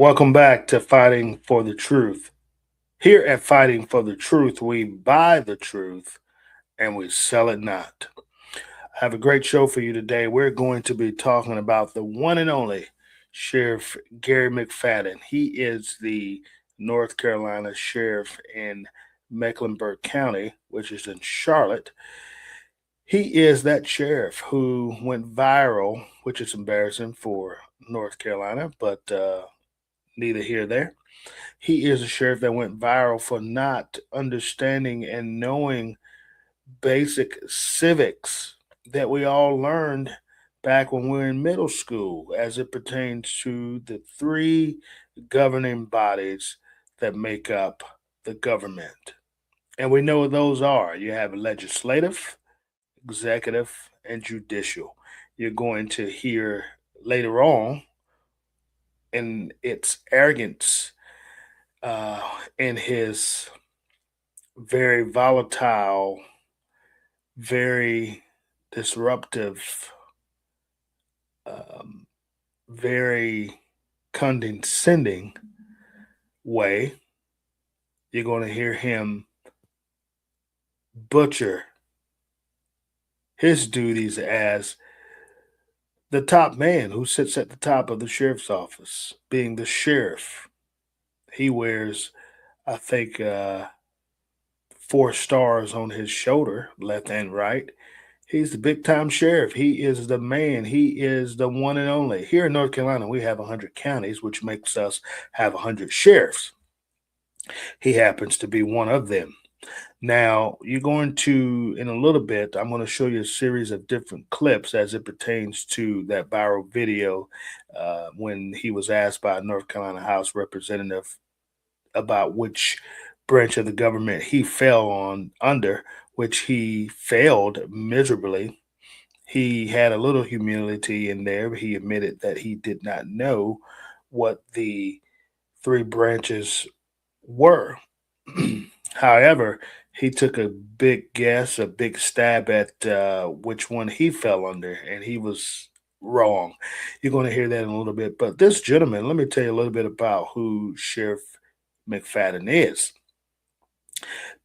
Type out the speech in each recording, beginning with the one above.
Welcome back to Fighting for the Truth. Here at Fighting for the Truth, we buy the truth and we sell it not. I have a great show for you today. We're going to be talking about the one and only Sheriff Gary McFadden. He is the North Carolina Sheriff in Mecklenburg County, which is in Charlotte. He is that sheriff who went viral, which is embarrassing for North Carolina, but neither here nor there. He is a sheriff that went viral for not understanding and knowing basic civics that we all learned back when we were in middle school as it pertains to the three governing bodies that make up the government. And we know what those are. You have legislative, executive, and judicial. You're going to hear later on in its arrogance uh, in his very volatile, very disruptive, um, very condescending way. You're going to hear him butcher his duties as the top man who sits at the top of the sheriff's office, being the sheriff. He wears, I think, 4 stars on his shoulder, left and right. He's the big time sheriff. He is the man. He is the one and only. Here in North Carolina, we have 100 counties, which makes us have 100 sheriffs. He happens to be one of them. Now, you're going to, in a little bit, I'm going to show you a series of different clips as it pertains to that viral video when he was asked by a North Carolina House representative about which branch of the government he fell on under, which he failed miserably. He had a little humility in there. He admitted that he did not know what the three branches were. However, he took a big guess, a big stab at which one he fell under, and he was wrong. You're going to hear that in a little bit. But this gentleman, let me tell you a little bit about who Sheriff McFadden is.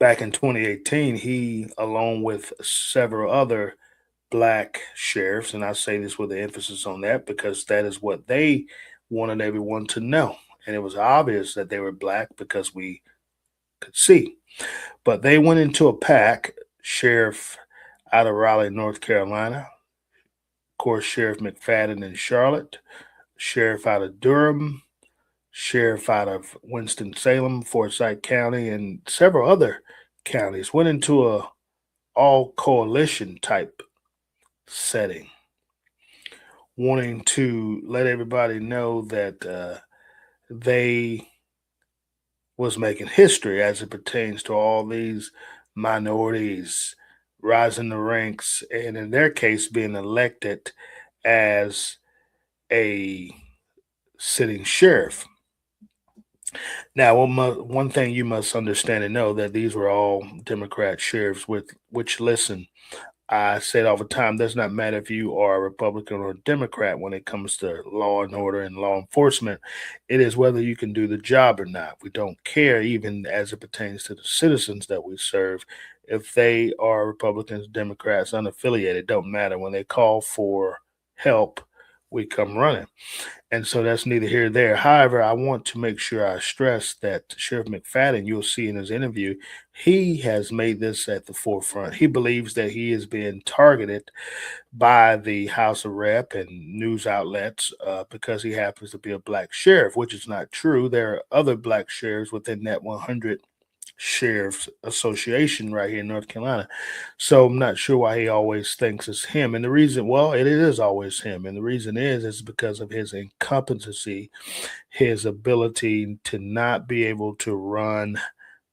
Back in 2018, he, along with several other black sheriffs, and I say this with an emphasis on that because that is what they wanted everyone to know. And it was obvious that they were black because we could see. But they went into a pack, sheriff out of Raleigh, North Carolina, of course, Sheriff McFadden in Charlotte, sheriff out of Durham, sheriff out of Winston-Salem, Forsyth County, and several other counties went into a all coalition type setting, wanting to let everybody know that they was making history as it pertains to all these minorities rising the ranks, and in their case, being elected as a sitting sheriff. Now, one thing you must understand and know that these were all Democrat sheriffs, with which listen, I say it all the time. Does not matter if you are a Republican or a Democrat when it comes to law and order and law enforcement. It is whether you can do the job or not. We don't care, even as it pertains to the citizens that we serve. If they are Republicans, Democrats, unaffiliated, don't matter. When they call for help, we come running. And so that's neither here nor there. However, I want to make sure I stress that Sheriff McFadden, you'll see in his interview, he has made this at the forefront. He believes that he is being targeted by the House of Rep and news outlets because he happens to be a black sheriff, which is not true. There are other black sheriffs within that 100 Sheriff's Association right here in North Carolina. So I'm not sure why he always thinks it's him. And the reason, well, it is always him. And the reason is because of his incompetency, his ability to not be able to run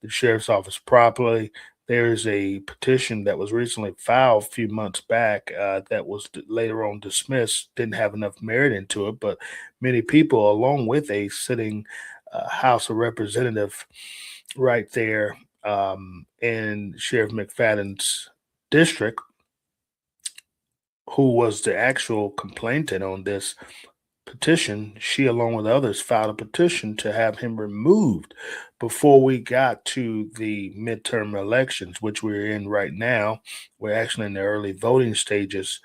the sheriff's office properly. There's a petition that was recently filed a few months back that was later on dismissed, didn't have enough merit into it, but many people, along with a sitting House of Representative right there in Sheriff McFadden's district, who was the actual complainant on this, petition. She, along with others, filed a petition to have him removed before we got to the midterm elections, which we're in right now. We're actually in the early voting stages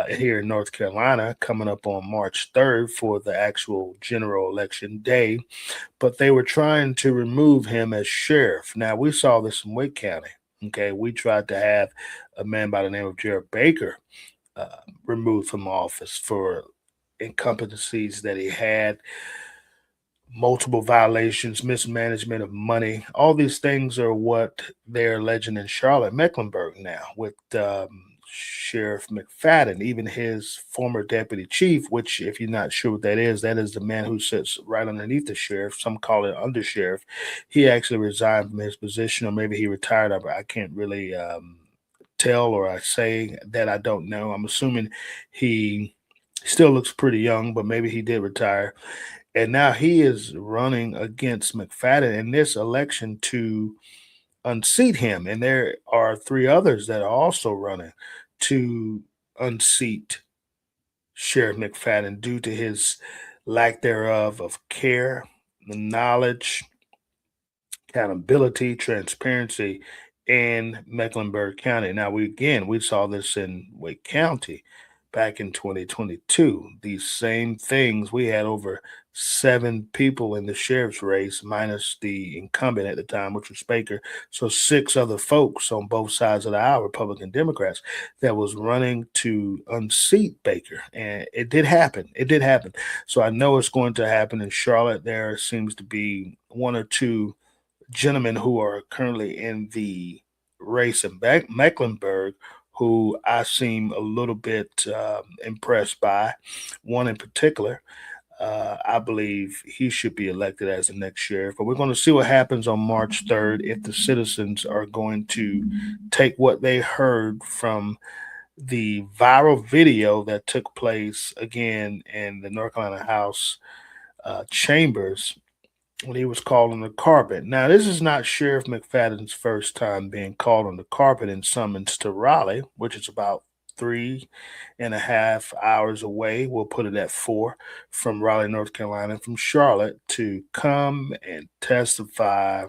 here in North Carolina, coming up on March 3rd for the actual general election day. But they were trying to remove him as sheriff. Now, we saw this in Wake County. Okay, we tried to have a man by the name of Jared Baker removed from office for incompetencies that he had, multiple violations, mismanagement of money. All these things are what they're alleging in Charlotte, Mecklenburg now with Sheriff McFadden, even his former deputy chief, which, if you're not sure what that is the man who sits right underneath the sheriff. Some call it under sheriff. He actually resigned from his position, or maybe he retired. I can't really tell, or I say that I don't know. I'm assuming he still looks pretty young, but maybe he did retire. And now he is running against McFadden in this election to unseat him. And there are three others that are also running to unseat Sheriff McFadden due to his lack thereof of care, knowledge, accountability, transparency in Mecklenburg County. Now, we saw this in Wake County back in 2022. These same things. We had over 7 people in the sheriff's race, minus the incumbent at the time, which was Baker. So 6 other folks on both sides of the aisle, Republican Democrats, that was running to unseat Baker. And it did happen. It did happen. So I know it's going to happen in Charlotte. There seems to be 1 or 2 gentlemen who are currently in the race in Mecklenburg who I seem a little bit impressed by. One in particular, I believe he should be elected as the next sheriff. But we're going to see what happens on March 3rd if the citizens are going to take what they heard from the viral video that took place again in the North Carolina House chambers when he was called on the carpet. Now, this is not Sheriff McFadden's first time being called on the carpet and summoned to Raleigh, which is about 3.5 hours away. We'll put it at 4 from Raleigh, North Carolina, from Charlotte, to come and testify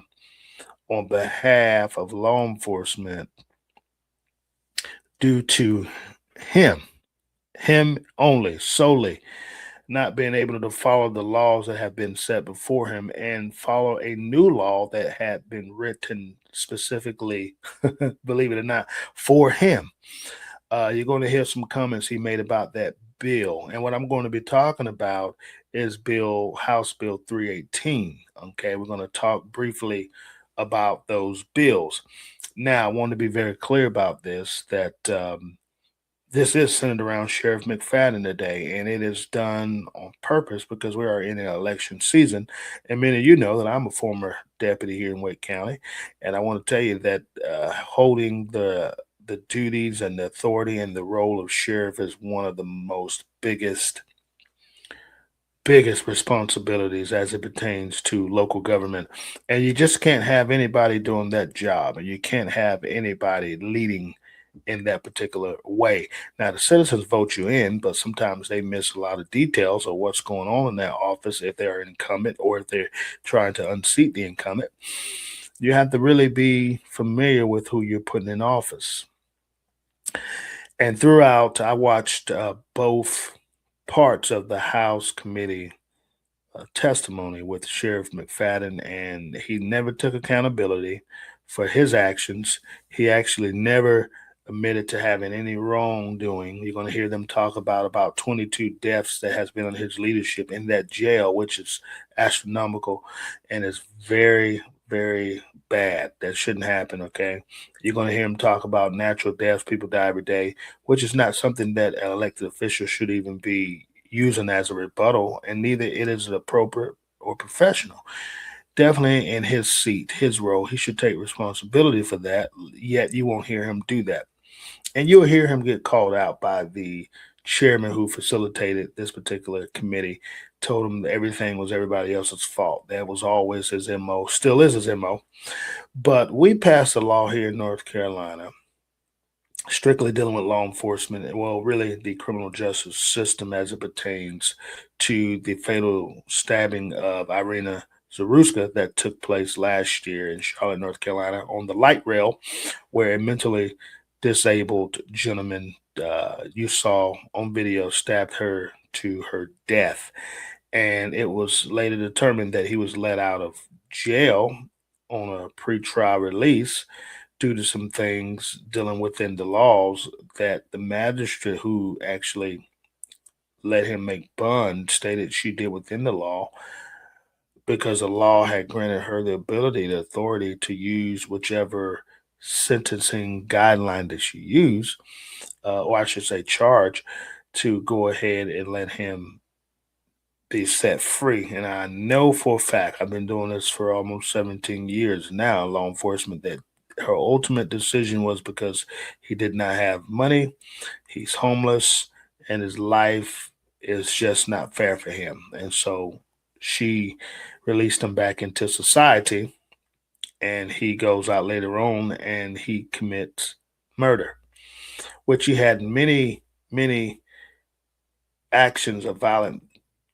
on behalf of law enforcement due to him only, solely, not being able to follow the laws that have been set before him and follow a new law that had been written specifically, believe it or not, for him. You're going to hear some comments he made about that bill. And what I'm going to be talking about is House Bill 318. Okay, we're going to talk briefly about those bills. Now, I want to be very clear about this, that this is centered around Sheriff McFadden today, and it is done on purpose because we are in an election season. And many of you know that I'm a former deputy here in Wake County, and I want to tell you that holding the duties and the authority and the role of sheriff is one of the most biggest responsibilities as it pertains to local government. And you just can't have anybody doing that job, and you can't have anybody leading in that particular way. Now, the citizens vote you in, but sometimes they miss a lot of details of what's going on in that office if they're an incumbent or if they're trying to unseat the incumbent. You have to really be familiar with who you're putting in office. And throughout, I watched both parts of the House committee testimony with Sheriff McFadden, and he never took accountability for his actions. He actually never admitted to having any wrongdoing. You're going to hear them talk about 22 deaths that has been on his leadership in that jail, which is astronomical and is very, very bad. That shouldn't happen, okay? You're going to hear him talk about natural deaths. People die every day, which is not something that an elected official should even be using as a rebuttal, and neither it is appropriate or professional. Definitely in his seat, his role, he should take responsibility for that, yet you won't hear him do that. And you'll hear him get called out by the chairman who facilitated this particular committee, told him that everything was everybody else's fault. That was always his MO, still is his MO. But we passed a law here in North Carolina strictly dealing with law enforcement, well, really the criminal justice system as it pertains to the fatal stabbing of Irina Zaruska that took place last year in Charlotte, North Carolina, on the light rail, where a mentally disabled gentleman you saw on video stabbed her to her death. And it was later determined that he was let out of jail on a pretrial release due to some things dealing within the laws that the magistrate who actually let him make bond stated she did within the law, because the law had granted her the ability, the authority to use whichever sentencing guideline that she used, or I should say charge, to go ahead and let him be set free. And I know for a fact, I've been doing this for almost 17 years now, law enforcement, that her ultimate decision was because he did not have money, he's homeless, and his life is just not fair for him. And so she released him back into society, and he goes out later on and he commits murder, which he had many, many actions of violent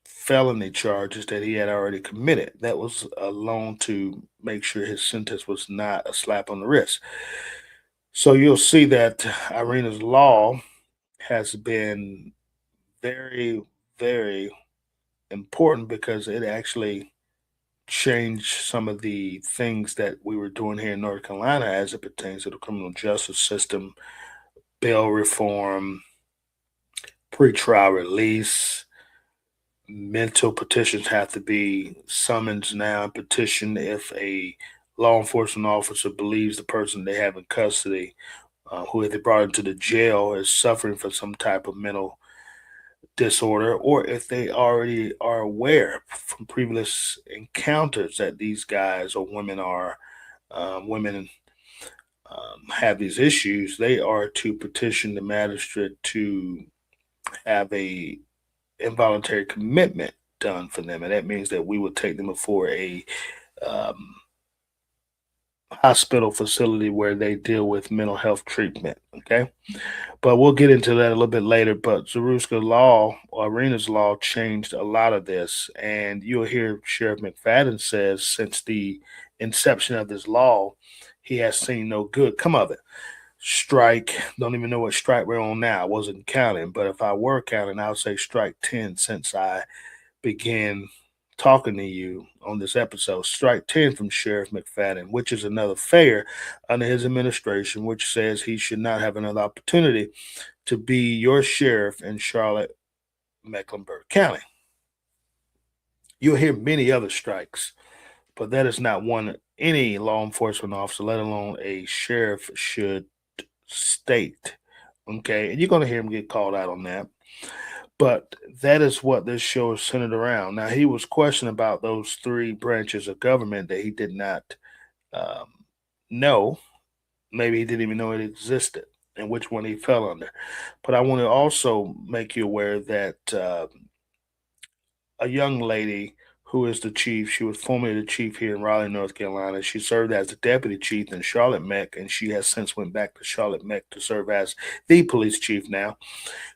felony charges that he had already committed. That was alone to make sure his sentence was not a slap on the wrist. So you'll see that Irina's law has been very, very important because it actually changed some of the things that we were doing here in North Carolina as it pertains to the criminal justice system, bail reform, pretrial release. Mental petitions have to be summoned now and petitioned if a law enforcement officer believes the person they have in custody, who they brought into the jail, is suffering from some type of mental disorder, or if they already are aware from previous encounters that these guys or women are women have these issues, they are to petition the magistrate to have a involuntary commitment done for them, and that means that we would take them before a um, hospital facility where they deal with mental health treatment. Okay, but we'll get into that a little bit later. But Zaruska law, or Arena's law, changed a lot of this, and you'll hear Sheriff McFadden says since the inception of this law, he has seen no good come of it. Strike, don't even know what strike we're on now. I wasn't counting, but if I were counting, I would say strike 10 since I began talking to you on this episode. Strike 10 from Sheriff McFadden, which is another fair under his administration, which says he should not have another opportunity to be your sheriff in Charlotte, Mecklenburg County. You'll hear many other strikes, but that is not one any law enforcement officer, let alone a sheriff, should state. Okay, and you're going to hear him get called out on that. But that is what this show is centered around. Now, he was questioned about those three branches of government that he did not um, know. Maybe he didn't even know it existed and which one he fell under. But I want to also make you aware that a young lady who is the chief, she was formerly the chief here in Raleigh, North Carolina. She served as the deputy chief in Charlotte Mech, and she has since went back to Charlotte Mech to serve as the police chief now.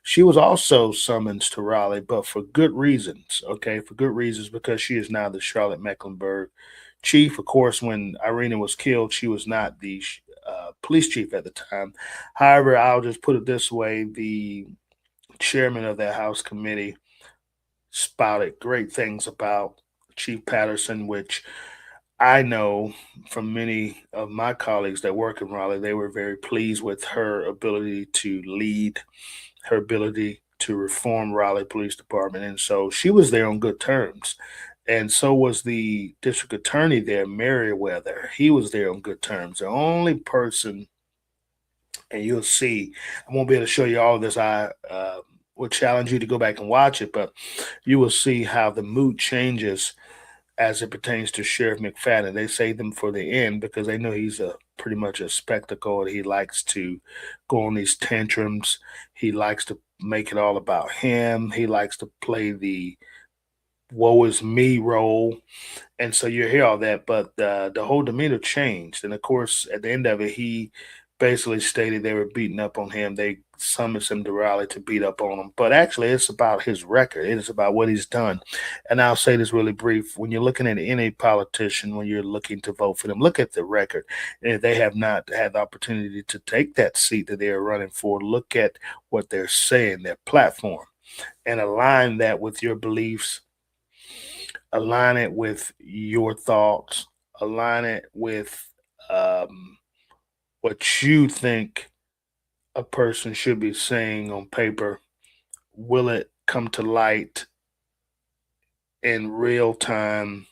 She was also summoned to Raleigh, but for good reasons. Okay, for good reasons, because she is now the Charlotte Mecklenburg chief. Of course, when Irina was killed, she was not the police chief at the time. However, I'll just put it this way: the chairman of that House committee spouted great things about Chief Patterson, which I know from many of my colleagues that work in Raleigh, they were very pleased with her ability to lead, her ability to reform Raleigh Police Department. And so she was there on good terms. And so was the district attorney there, Merriweather. He was there on good terms. The only person, and you'll see, I won't be able to show you all of this. I would challenge you to go back and watch it, but you will see how the mood changes as it pertains to Sheriff McFadden. They save them for the end because they know he's a pretty much a spectacle. He likes to go on these tantrums. He likes to make it all about him. He likes to play the woe is me role. And so you hear all that, but the whole demeanor changed. And of course, at the end of it, he basically stated they were beating up on him. They summoned him to rally to beat up on him. But actually, it's about his record. It is about what he's done. And I'll say this really brief. When you're looking at any politician, when you're looking to vote for them, look at the record. And if they have not had the opportunity to take that seat that they're running for, look at what they're saying, their platform, and align that with your beliefs, align it with your thoughts, align it with what you think a person should be saying on paper. Will it come to light in real time?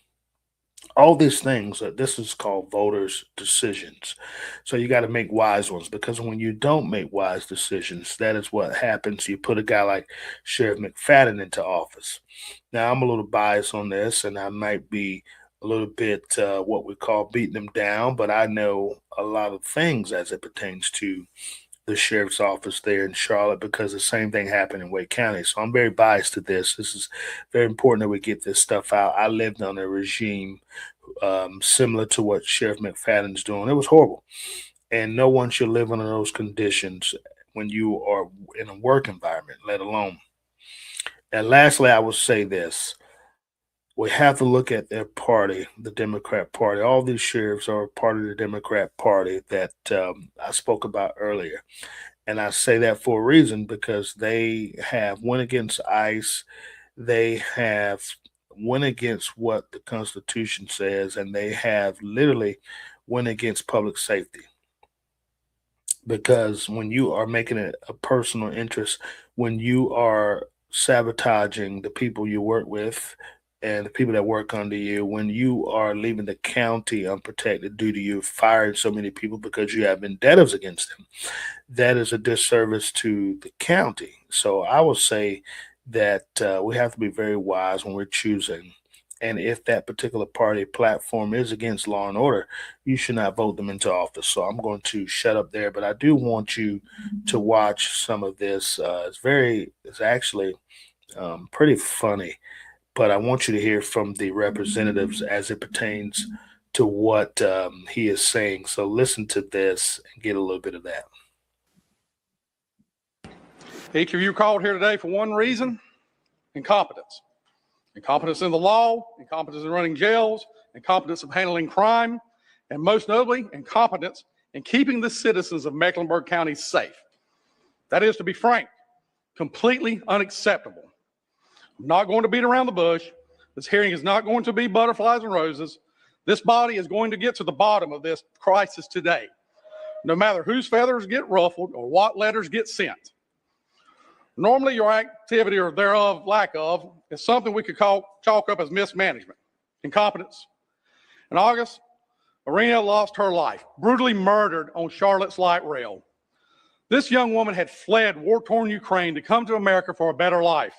All these things, this is called voters' decisions. So you got to make wise ones, because when you don't make wise decisions, that is what happens. You put a guy like Sheriff McFadden into office. Now, I'm a little biased on this, and I might be a little bit what we call beating them down, but I know a lot of things as it pertains to the sheriff's office there in Charlotte, because the same thing happened in Wake County. So I'm very biased to this. This is very important that we get this stuff out. I lived on a regime similar to what Sheriff McFadden's doing. It was horrible. And no one should live under those conditions when you are in a work environment, let alone. And lastly, I will say this. We have to look at their party, the Democrat Party. All these sheriffs are part of the Democrat Party that I spoke about earlier. And I say that for a reason, because they have went against ICE. They have went against what the Constitution says, and they have literally went against public safety. Because when you are making it a personal interest, when you are sabotaging the people you work with, and the people that work under you, when you are leaving the county unprotected due to you firing so many people because you have vendettas against them, that is a disservice to the county. So I would say that we have to be very wise when we're choosing. And if that particular party platform is against law and order, you should not vote them into office. So I'm going to shut up there, but I do want you to watch some of this. It's actually pretty funny. But I want you to hear from the representatives as it pertains to what he is saying. So listen to this and get a little bit of that. Each of you called here today for one reason: incompetence. Incompetence in the law, incompetence in running jails, incompetence of handling crime, and most notably, incompetence in keeping the citizens of Mecklenburg County safe. That is, to be frank, completely unacceptable. I'm not going to beat around the bush. This hearing is not going to be butterflies and roses. This body is going to get to the bottom of this crisis today, no matter whose feathers get ruffled or what letters get sent. Normally, your activity or thereof, lack of, is something we could chalk up as mismanagement, incompetence. In August, Irina lost her life, brutally murdered on Charlotte's light rail. This young woman had fled war-torn Ukraine to come to America for a better life.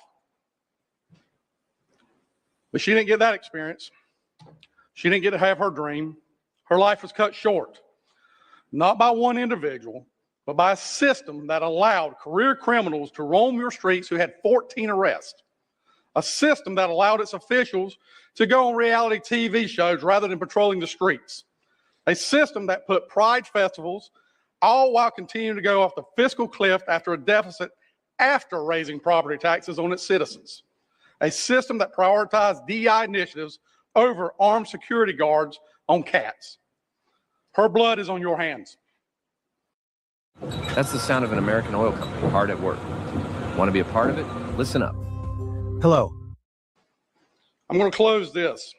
But she didn't get that experience. She didn't get to have her dream. Her life was cut short, not by one individual, but by a system that allowed career criminals to roam your streets who had 14 arrests. A system that allowed its officials to go on reality TV shows rather than patrolling the streets. A system that put pride festivals, all while continuing to go off the fiscal cliff after a deficit after raising property taxes on its citizens. A system that prioritized DI initiatives over armed security guards on cats. Her blood is on your hands. That's the sound of an American oil company hard at work. Want to be a part of it? Listen up. Hello. I'm going to close this.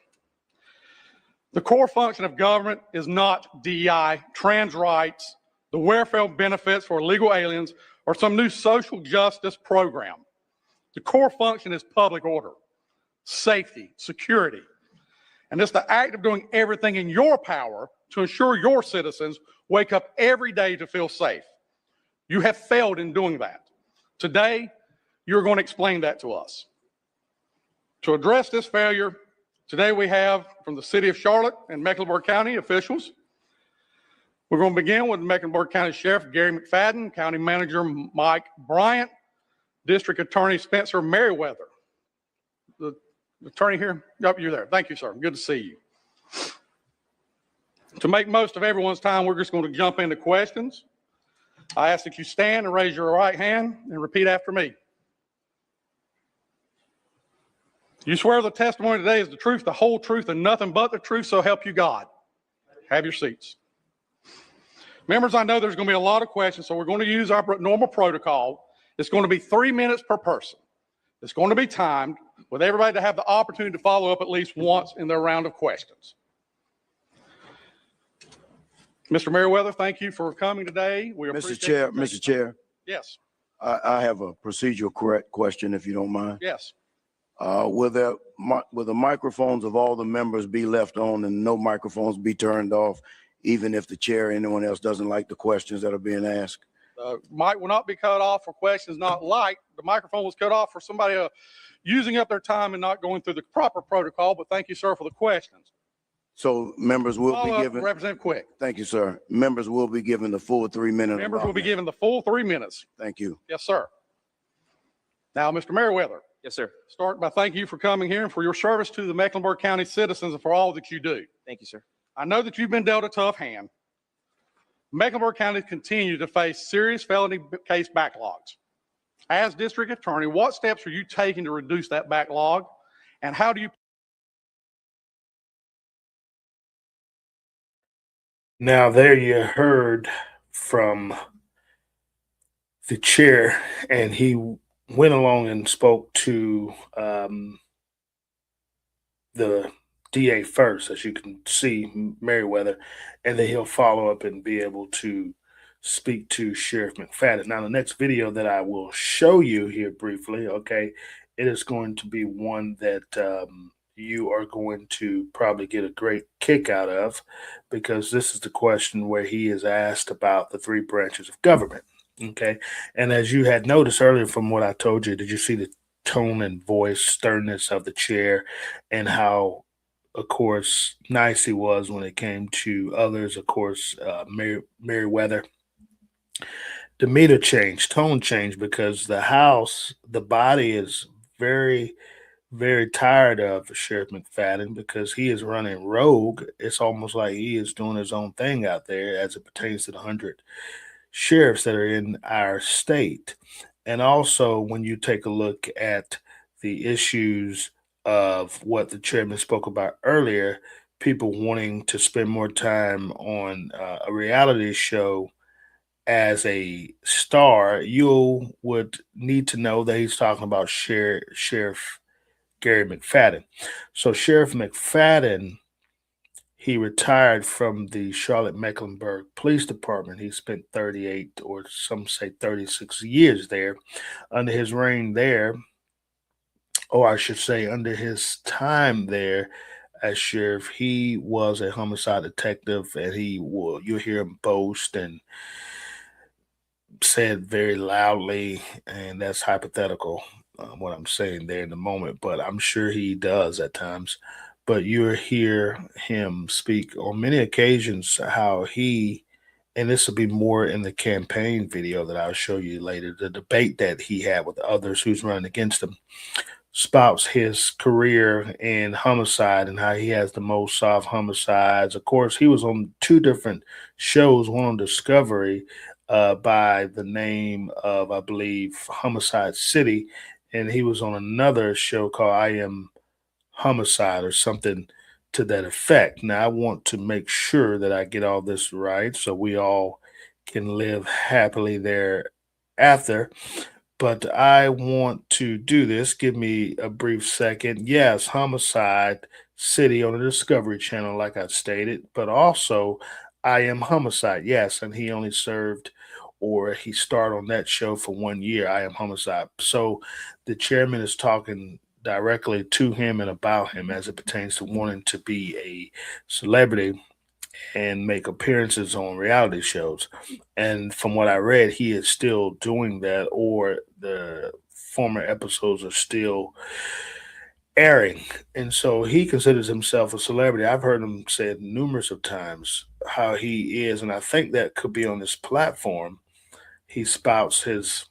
The core function of government is not DEI, trans rights, the welfare benefits for illegal aliens, or some new social justice program. The core function is public order, safety, security. And it's the act of doing everything in your power to ensure your citizens wake up every day to feel safe. You have failed in doing that. Today, you're going to explain that to us. To address this failure, today we have from the City of Charlotte and Mecklenburg County officials. We're going to begin with Mecklenburg County Sheriff Gary McFadden, County Manager Mike Bryant, District Attorney Spencer Merriweather. The attorney here? Yep, you're there. Thank you, sir. Good to see you. To make most of everyone's time, we're just going to jump into questions. I ask that you stand and raise your right hand and repeat after me. You swear the testimony today is the truth, the whole truth, and nothing but the truth, so help you God. Have your seats. Members, I know there's going to be a lot of questions, so we're going to use our normal protocol. It's going to be 3 minutes per person. It's going to be timed with everybody to have the opportunity to follow up at least once in their round of questions. Mr. Merriweather, thank you for coming today. We appreciate Mr. Chair. Yes. I have a procedural correct question, if you don't mind. Yes. Will the microphones of all the members be left on and no microphones be turned off, even if the chair or anyone else doesn't like the questions that are being asked? Mic will not be cut off for questions not liked. The microphone was cut off for somebody using up their time and not going through the proper protocol, but thank you, sir, for the questions. So members will be given. Representative Quick. Thank you, sir. Members will be given the full 3 minutes. Members will be given the full 3 minutes. Thank you. Yes, sir. Now, Mr. Merriweather. Yes, sir. Start by thanking you for coming here and for your service to the Mecklenburg County citizens and for all that you do. Thank you, sir. I know that you've been dealt a tough hand. Mecklenburg County continues to face serious felony case backlogs. As district attorney, what steps are you taking to reduce that backlog, and how do you? Now, there you heard from the chair, and he went along and spoke to the DA first, as you can see, Merriweather, and then he'll follow up and be able to speak to Sheriff McFadden. Now, the next video that I will show you here briefly, okay, it is going to be one that you are going to probably get a great kick out of, because this is the question where he is asked about the 3 branches of government. Okay. And as you had noticed earlier from what I told you, did you see the tone and voice sternness of the chair and how, of course, nice he was when it came to others? Of course, Merriweather. Demeanor changed, tone changed, because the House, the body is very, very tired of Sheriff McFadden because he is running rogue. It's almost like he is doing his own thing out there as it pertains to the 100 sheriffs that are in our state. And also, when you take a look at the issues of what the chairman spoke about earlier, people wanting to spend more time on a reality show as a star, you would need to know that he's talking about Sheriff Gary McFadden. So Sheriff McFadden, he retired from the Charlotte Mecklenburg Police Department. He spent 38 or some say 36 years there. Under his reign there, or I should say under his time there as sheriff, he was a homicide detective, and you'll hear him boast and said very loudly, and that's hypothetical, what I'm saying there in the moment, but I'm sure he does at times. But you'll hear him speak on many occasions how he, and this will be more in the campaign video that I'll show you later, the debate that he had with others who's running against him, spouts his career in homicide and how he has the most solved homicides. Of course, he was on 2 different shows, one on Discovery by the name of, I believe, Homicide City, and he was on another show called I Am Homicide or something to that effect. Now, I want to make sure that I get all this right so we all can live happily thereafter. But I want to do this. Give me a brief second. Yes, Homicide City on the Discovery Channel, like I stated, but also I Am Homicide. Yes, and he only served, or he starred on that show for 1 year, I Am Homicide. So the chairman is talking directly to him and about him as it pertains to wanting to be a celebrity and make appearances on reality shows. And from what I read, he is still doing that, or the former episodes are still airing. And so he considers himself a celebrity. I've heard him say it numerous of times how he is, and I think that could be on this platform. He spouts his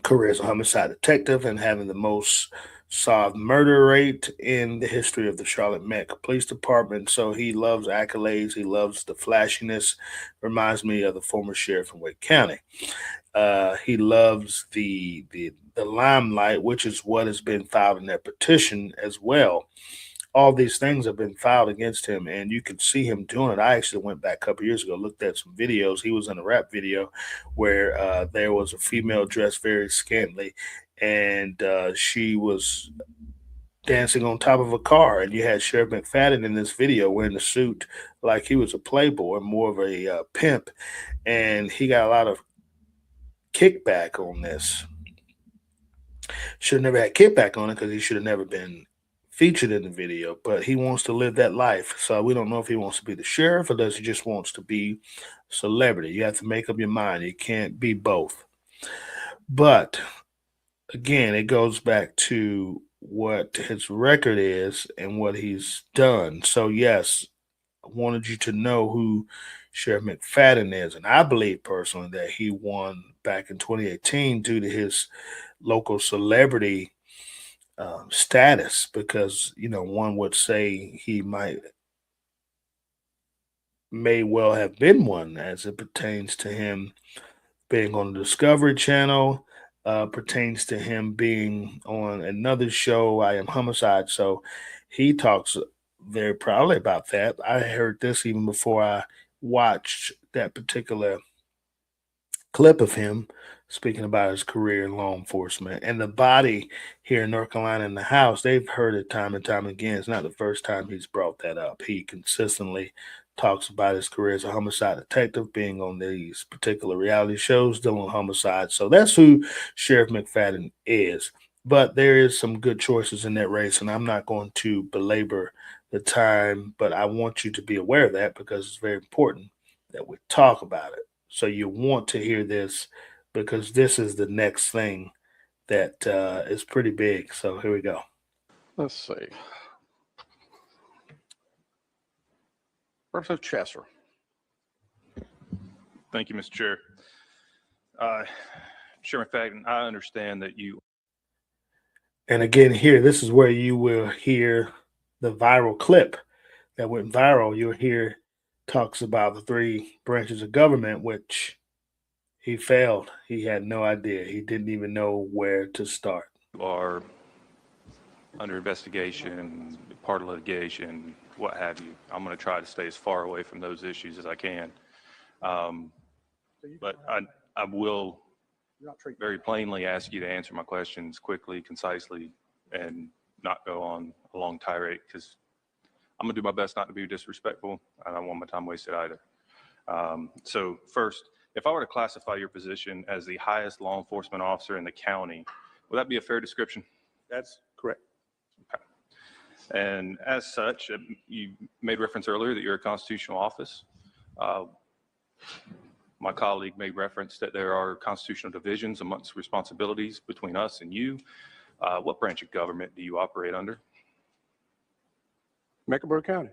career as a homicide detective and having the most solved murder rate in the history of the Charlotte Met Police Department. So he loves accolades. He loves the flashiness. Reminds me of the former sheriff in Wake County. He loves the limelight, which is what has been filed in that petition as well. All these things have been filed against him, and you can see him doing it. I actually went back a couple years ago, looked at some videos. He was in a rap video where there was a female dressed very scantily, and she was dancing on top of a car. And you had Sheriff McFadden in this video wearing a suit like he was a playboy, more of a pimp, and he got a lot of kickback on this. Should have never had kickback on it because he should have never been featured in the video, but he wants to live that life. So we don't know if he wants to be the sheriff or does he just wants to be celebrity. You have to make up your mind. You can't be both. But again, it goes back to what his record is and what he's done. So yes, I wanted you to know who Sheriff McFadden is. And I believe personally that he won back in 2018 due to his local celebrity status, because one would say he may well have been one as it pertains to him being on the Discovery Channel, pertains to him being on another show, I Am Homicide. So he talks very proudly about that. I heard this even before I watched that particular clip of him speaking about his career in law enforcement. And the body here in North Carolina in the House, they've heard it time and time again. It's not the first time he's brought that up. He consistently talks about his career as a homicide detective, being on these particular reality shows dealing with homicide. So that's who Sheriff McFadden is. But there is some good choices in that race, and I'm not going to belabor the time, but I want you to be aware of that because it's very important that we talk about it. So you want to hear this because this is the next thing that is pretty big. So here we go. Let's see. Representative Chesser. Thank you, Mr. Chair. Sheriff McFadden, I understand that you. And again, here, this is where you will hear the viral clip that went viral. You'll hear talks about the three branches of government, which he failed. He had no idea. He didn't even know where to start. Are under investigation, part of litigation, what have you. I'm going to try to stay as far away from those issues as I can. But I will very plainly ask you to answer my questions quickly, concisely, and not go on a long tirade, because I'm going to do my best not to be disrespectful. I don't want my time wasted either. So first, if I were to classify your position as the highest law enforcement officer in the county, would that be a fair description? That's correct. Okay. And as such, you made reference earlier that you're a constitutional office. My colleague made reference that there are constitutional divisions amongst responsibilities between us and you. What branch of government do you operate under? Mecklenburg County.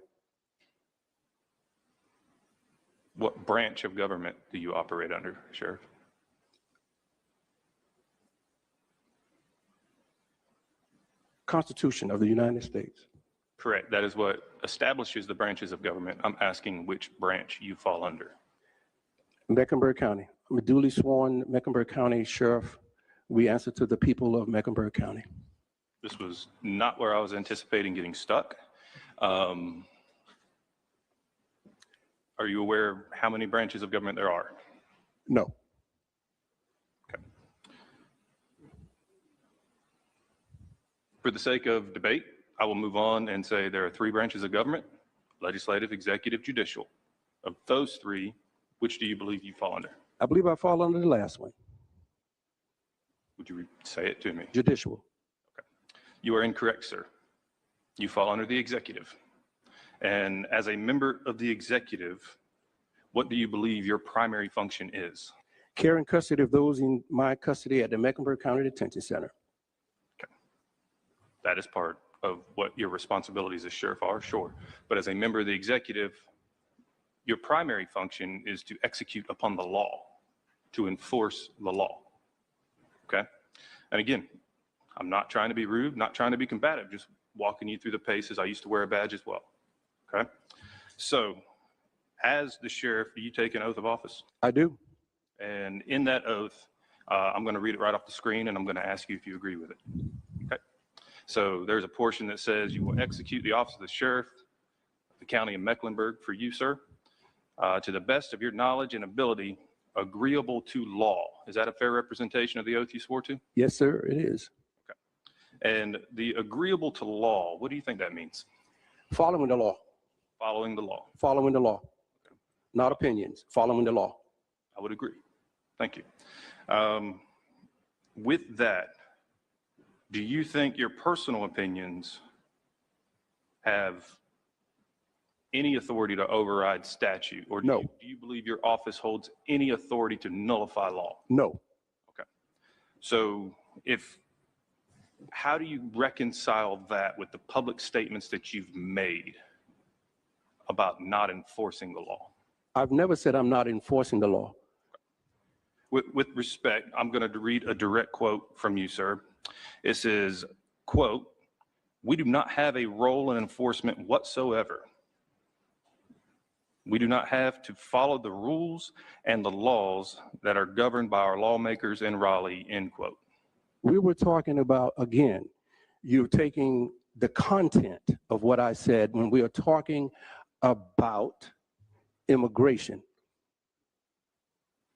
What branch of government do you operate under, Sheriff? Constitution of the United States. Correct. That is what establishes the branches of government. I'm asking which branch you fall under. Mecklenburg County. I'm a duly sworn Mecklenburg County Sheriff. We answer to the people of Mecklenburg County. This was not where I was anticipating getting stuck. Are you aware of how many branches of government there are? No. Okay. For the sake of debate, I will move on and say there are three branches of government: legislative, executive, judicial. Of those three, which do you believe you fall under? I believe I fall under the last one, Would you say it to me? judicial. You are incorrect, sir. You fall under the executive. And as a member of the executive, what do you believe your primary function is? Care and custody of those in my custody at the Mecklenburg County Detention Center. Okay. That is part of what your responsibilities as sheriff are, sure. But as a member of the executive, your primary function is to execute upon the law, to enforce the law. Okay? And again, I'm not trying to be rude, not trying to be combative, just walking you through the paces. I used to wear a badge as well. Okay. So as the sheriff, do you take an oath of office? I do. And in that oath, I'm going to read it right off the screen, and I'm going to ask you if you agree with it. Okay. So there's a portion that says you will execute the office of the sheriff of the county of Mecklenburg for you, sir, to the best of your knowledge and ability, agreeable to law. Is that a fair representation of the oath you swore to? Yes, sir, it is. And the agreeable to law, what do you think that means? Following the law. Following the law. Following the law. Not opinions, following the law. I would agree. Thank you. With that, do you think your personal opinions have any authority to override statute? Or No. Do you believe your office holds any authority to nullify law? No. Okay. So how do you reconcile that with the public statements that you've made about not enforcing the law? I've never said I'm not enforcing the law. With respect, I'm going to read a direct quote from you, sir. It says, quote, "We do not have a role in enforcement whatsoever. We do not have to follow the rules and the laws that are governed by our lawmakers in Raleigh," end quote. We were talking about, again, you're taking the content of what I said when we are talking about immigration.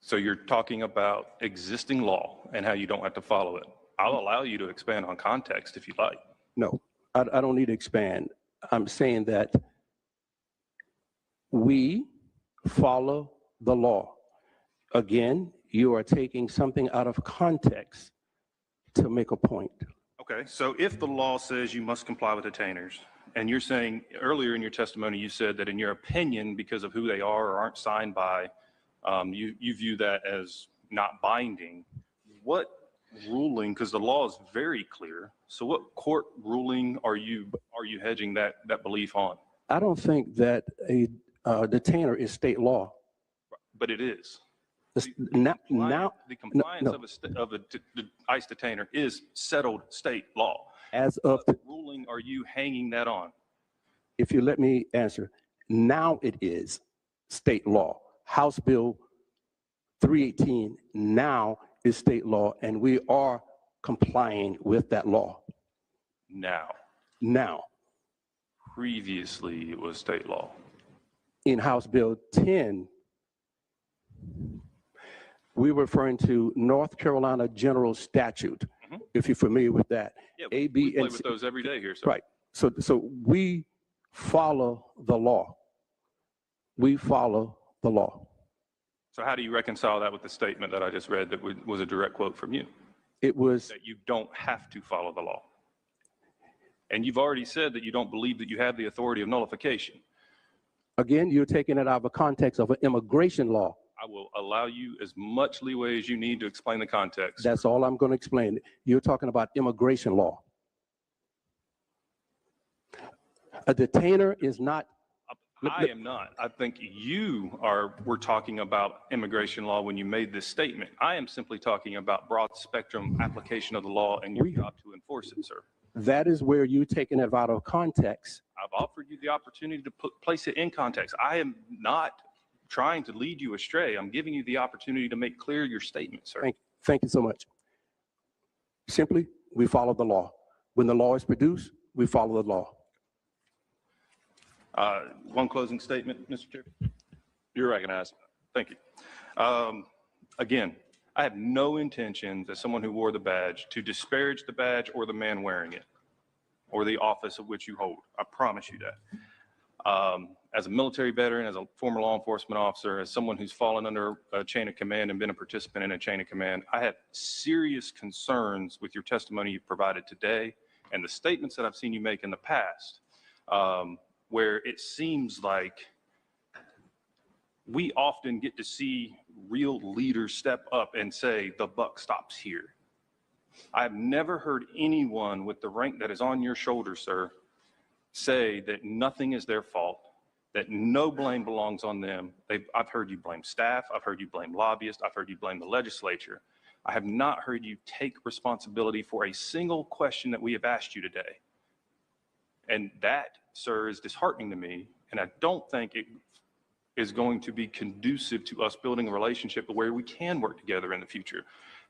So you're talking about existing law and how you don't have to follow it. I'll allow you to expand on context if you'd like. No, I don't need to expand. I'm saying that we follow the law. Again, you are taking something out of context to make a point. Okay, so if the law says you must comply with detainers, and you're saying earlier in your testimony, you said that in your opinion, because of who they are or aren't signed by, you view that as not binding. What ruling, because the law is very clear, so what court ruling are you hedging that belief on? I don't think that a detainer is state law. But it is. Now, The compliance no. of a ICE detainer is settled state law. As of, What ruling are you hanging that on? if you let me answer, now it is state law. House Bill 318 now is state law, and we are complying with that law. Now, Previously, it was state law. in House Bill 10, we're referring to North Carolina General Statute, if you're familiar with that. Yeah, A, we B, play and with C. those every day here, sir. Right. So we follow the law. We follow the law. So how do you reconcile that with the statement that I just read that was a direct quote from you? It was, That you don't have to follow the law. And you've already said that you don't believe that you have the authority of nullification. again, you're taking it out of a context of an immigration law. I will allow you as much leeway as you need to explain the context. That's all I'm going to explain. You're talking about immigration law. A detainer is not. I am not. I think you were talking about immigration law when you made this statement. I am simply talking about broad spectrum application of the law and your job to enforce it, sir. That is where you're taking it out of context. I've offered you the opportunity to place it in context. I am not trying to lead you astray. I'm giving you the opportunity to make clear your statement, sir. Thank you so much. Simply, we follow the law. When the law is produced, we follow the law. One closing statement, Mr. Chair. You're recognized. Thank you. Again, I have no intentions as someone who wore the badge to disparage the badge or the man wearing it or the office of which you hold. I promise you that. As a military veteran, as a former law enforcement officer, as someone who's fallen under a chain of command and been a participant in a chain of command, I have serious concerns with your testimony you've provided today and the statements that I've seen you make in the past, where it seems like we often get to see real leaders step up and say, the buck stops here. I've never heard anyone with the rank that is on your shoulders, sir, say that nothing is their fault, that no blame belongs on them. I've heard you blame staff. I've heard you blame lobbyists. I've heard you blame the legislature. I have not heard you take responsibility for a single question that we have asked you today. And that, sir, is disheartening to me. And I don't think it is going to be conducive to us building a relationship where we can work together in the future.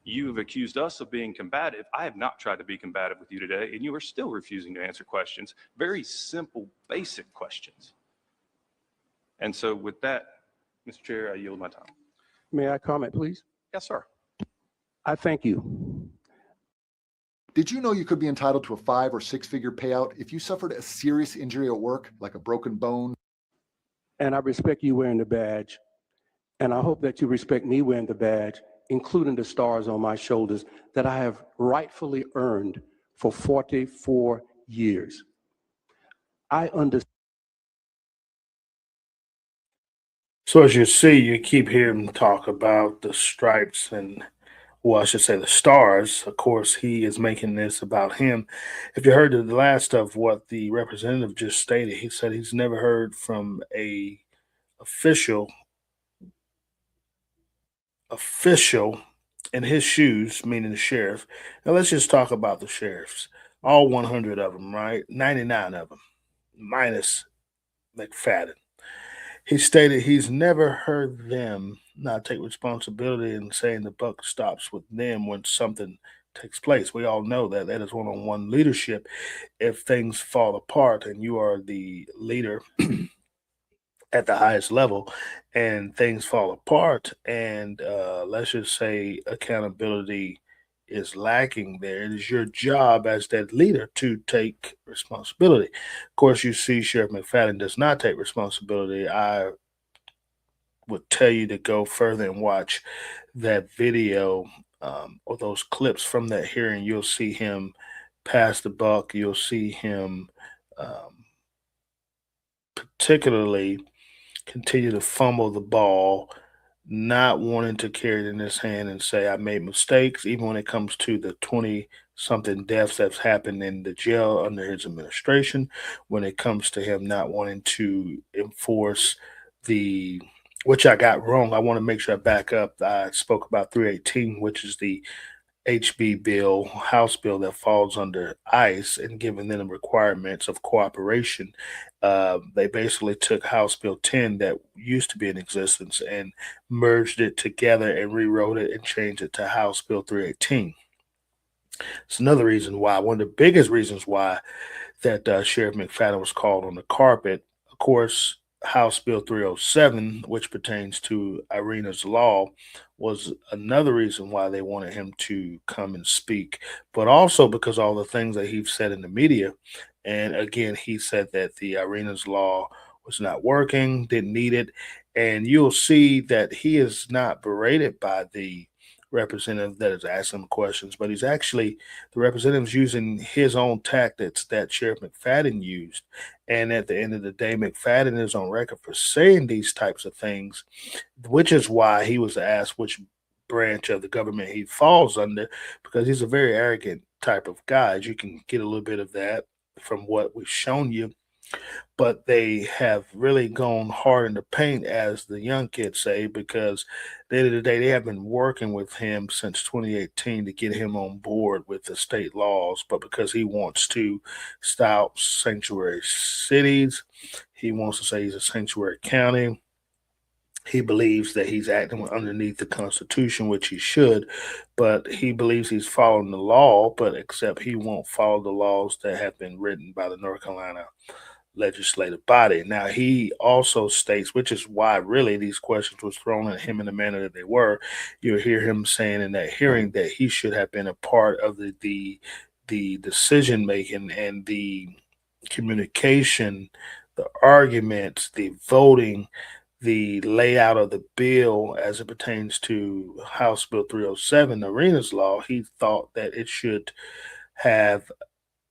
You have accused us of being combative. I have not tried to be combative with you today, and you are still refusing to answer questions, very simple, basic questions. And so with that, Mr. Chair, I yield my time. May I comment, please? Yes, sir. I thank you. Did you know you could be entitled to a 5 or 6 figure payout if you suffered a serious injury at work, like a broken bone? And I respect you wearing the badge. And I hope that you respect me wearing the badge, including the stars on my shoulders that I have rightfully earned for 44 years. I understand. So as you see, you keep hearing him talk about the stripes and, well, I should say the stars. Of course, he is making this about him. If you heard the last of what the representative just stated, he said he's never heard from a official in his shoes, meaning the sheriff. Now let's just talk about the sheriffs. All 100 of them, right? 99 of them, minus McFadden. He stated he's never heard them not take responsibility and saying the buck stops with them when something takes place. We all know that that is one-on-one leadership. If things fall apart and you are the leader at the highest level and things fall apart and let's just say accountability is lacking there, it is your job as that leader to take responsibility. Of course, you see Sheriff McFadden does not take responsibility. I would tell you to go further and watch that video or those clips from that hearing. You'll see him pass the buck. You'll see him particularly continue to fumble the ball, not wanting to carry it in his hand and say, I made mistakes, even when it comes to the 20 something deaths that's happened in the jail under his administration, when it comes to him not wanting to enforce the, which I got wrong. I want to make sure I back up. I spoke about 318, which is the HB bill, House bill that falls under ICE and giving them the requirements of cooperation. They basically took House Bill 10 that used to be in existence and merged it together and rewrote it and changed it to House Bill 318. It's another reason why, one of the biggest reasons why that Sheriff McFadden was called on the carpet. Of course, House Bill 307, which pertains to Irina's law, was another reason why they wanted him to come and speak, but also because all the things that he said in the media. And again, he said that the Irina's law was not working, didn't need it. And you'll see that he is not berated by the representative that is asking him questions, but he's actually, the representative's using his own tactics that Sheriff McFadden used. And at the end of the day, McFadden is on record for saying these types of things, which is why he was asked which branch of the government he falls under, because he's a very arrogant type of guy. As you can get a little bit of that from what we've shown you. But they have really gone hard in the paint, as the young kids say, because at the end of the day, they have been working with him since 2018 to get him on board with the state laws. But because he wants to stop sanctuary cities, he wants to say he's a sanctuary county. He believes that he's acting underneath the Constitution, which he should, but he believes he's following the law, but except he won't follow the laws that have been written by the North Carolina legislative body. Now, he also states, which is why really these questions was thrown at him in the manner that they were, you'll hear him saying in that hearing that he should have been a part of the decision making and the communication, the arguments, the voting, the layout of the bill as it pertains to House Bill 307, Irina's law. He thought that it should have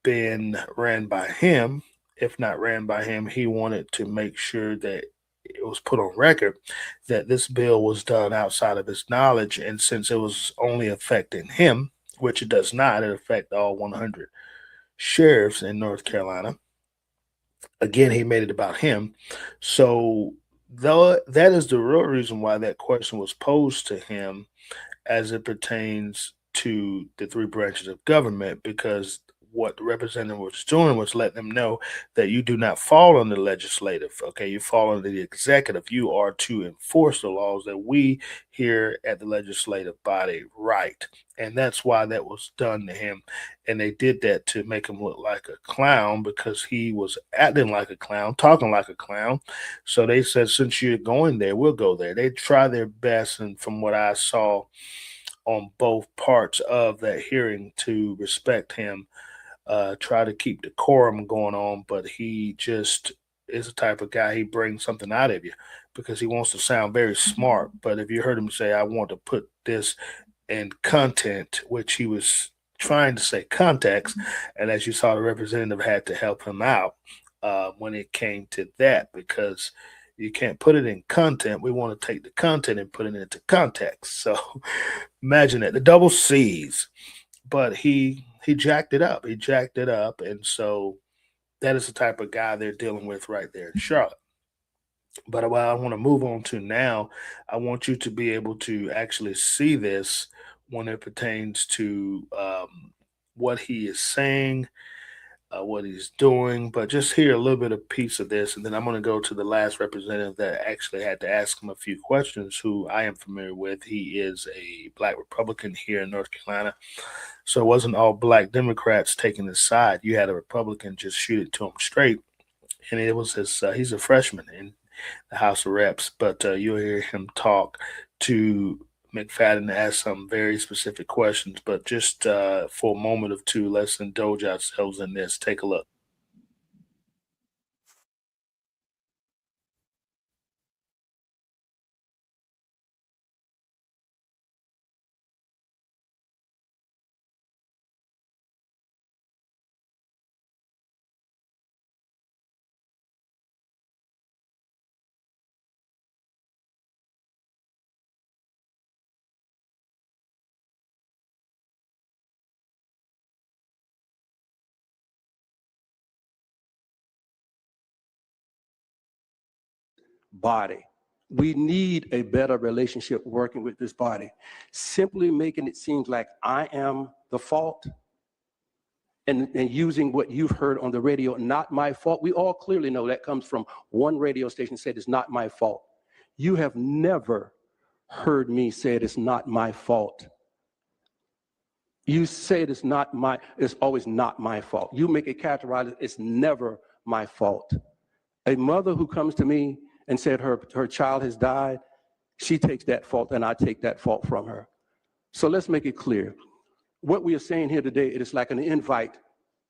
been ran by him. If not ran by him, he wanted to make sure that it was put on record that this bill was done outside of his knowledge. And since it was only affecting him, which it does not, it affects all 100 sheriffs in North Carolina. Again, he made it about him. So though that is the real reason why that question was posed to him. as it pertains to the three branches of government, because what the representative was doing was letting them know that you do not fall under the legislative. Okay, you fall under the executive. You are to enforce the laws that we here at the legislative body write. And that's why that was done to him. And they did that to make him look like a clown, because he was acting like a clown, talking like a clown. So they said, since you're going there, we'll go there. They try their best. And from what I saw on both parts of that hearing, to respect him, try to keep decorum going on, but he just is the type of guy, he brings something out of you because he wants to sound very smart. But if you heard him say, I want to put this in content, which he was trying to say context, and as you saw, the representative had to help him out when it came to that, because you can't put it in content. We want to take the content and put it into context. So imagine that, the double C's. But he jacked it up. He jacked it up, and so that is the type of guy they're dealing with right there in Charlotte. But what I want to move on to now, I want you to be able to actually see this when it pertains to what he is saying, what he's doing, but just hear a little bit of piece of this, and then I'm going to go to the last representative that actually had to ask him a few questions, who I am familiar with. He is a black Republican here in North Carolina. So it wasn't all black Democrats taking his side. You had a Republican just shoot it to him straight, and it was his. He's a freshman in the House of Reps, but you'll hear him talk to McFadden, ask some very specific questions. But just for a moment or two, let's indulge ourselves in this. Take a look. Body. We need a better relationship working with this body. Simply making it seem like I am the fault and using what you've heard on the radio, not my fault. We all clearly know that comes from one radio station said it's not my fault. You have never heard me say it's not my fault. You say it's always not my fault. You make it characterized, it's never my fault. A mother who comes to me and said her child has died, she takes that fault and I take that fault from her. So let's make it clear. What we are saying here today, it is like an invite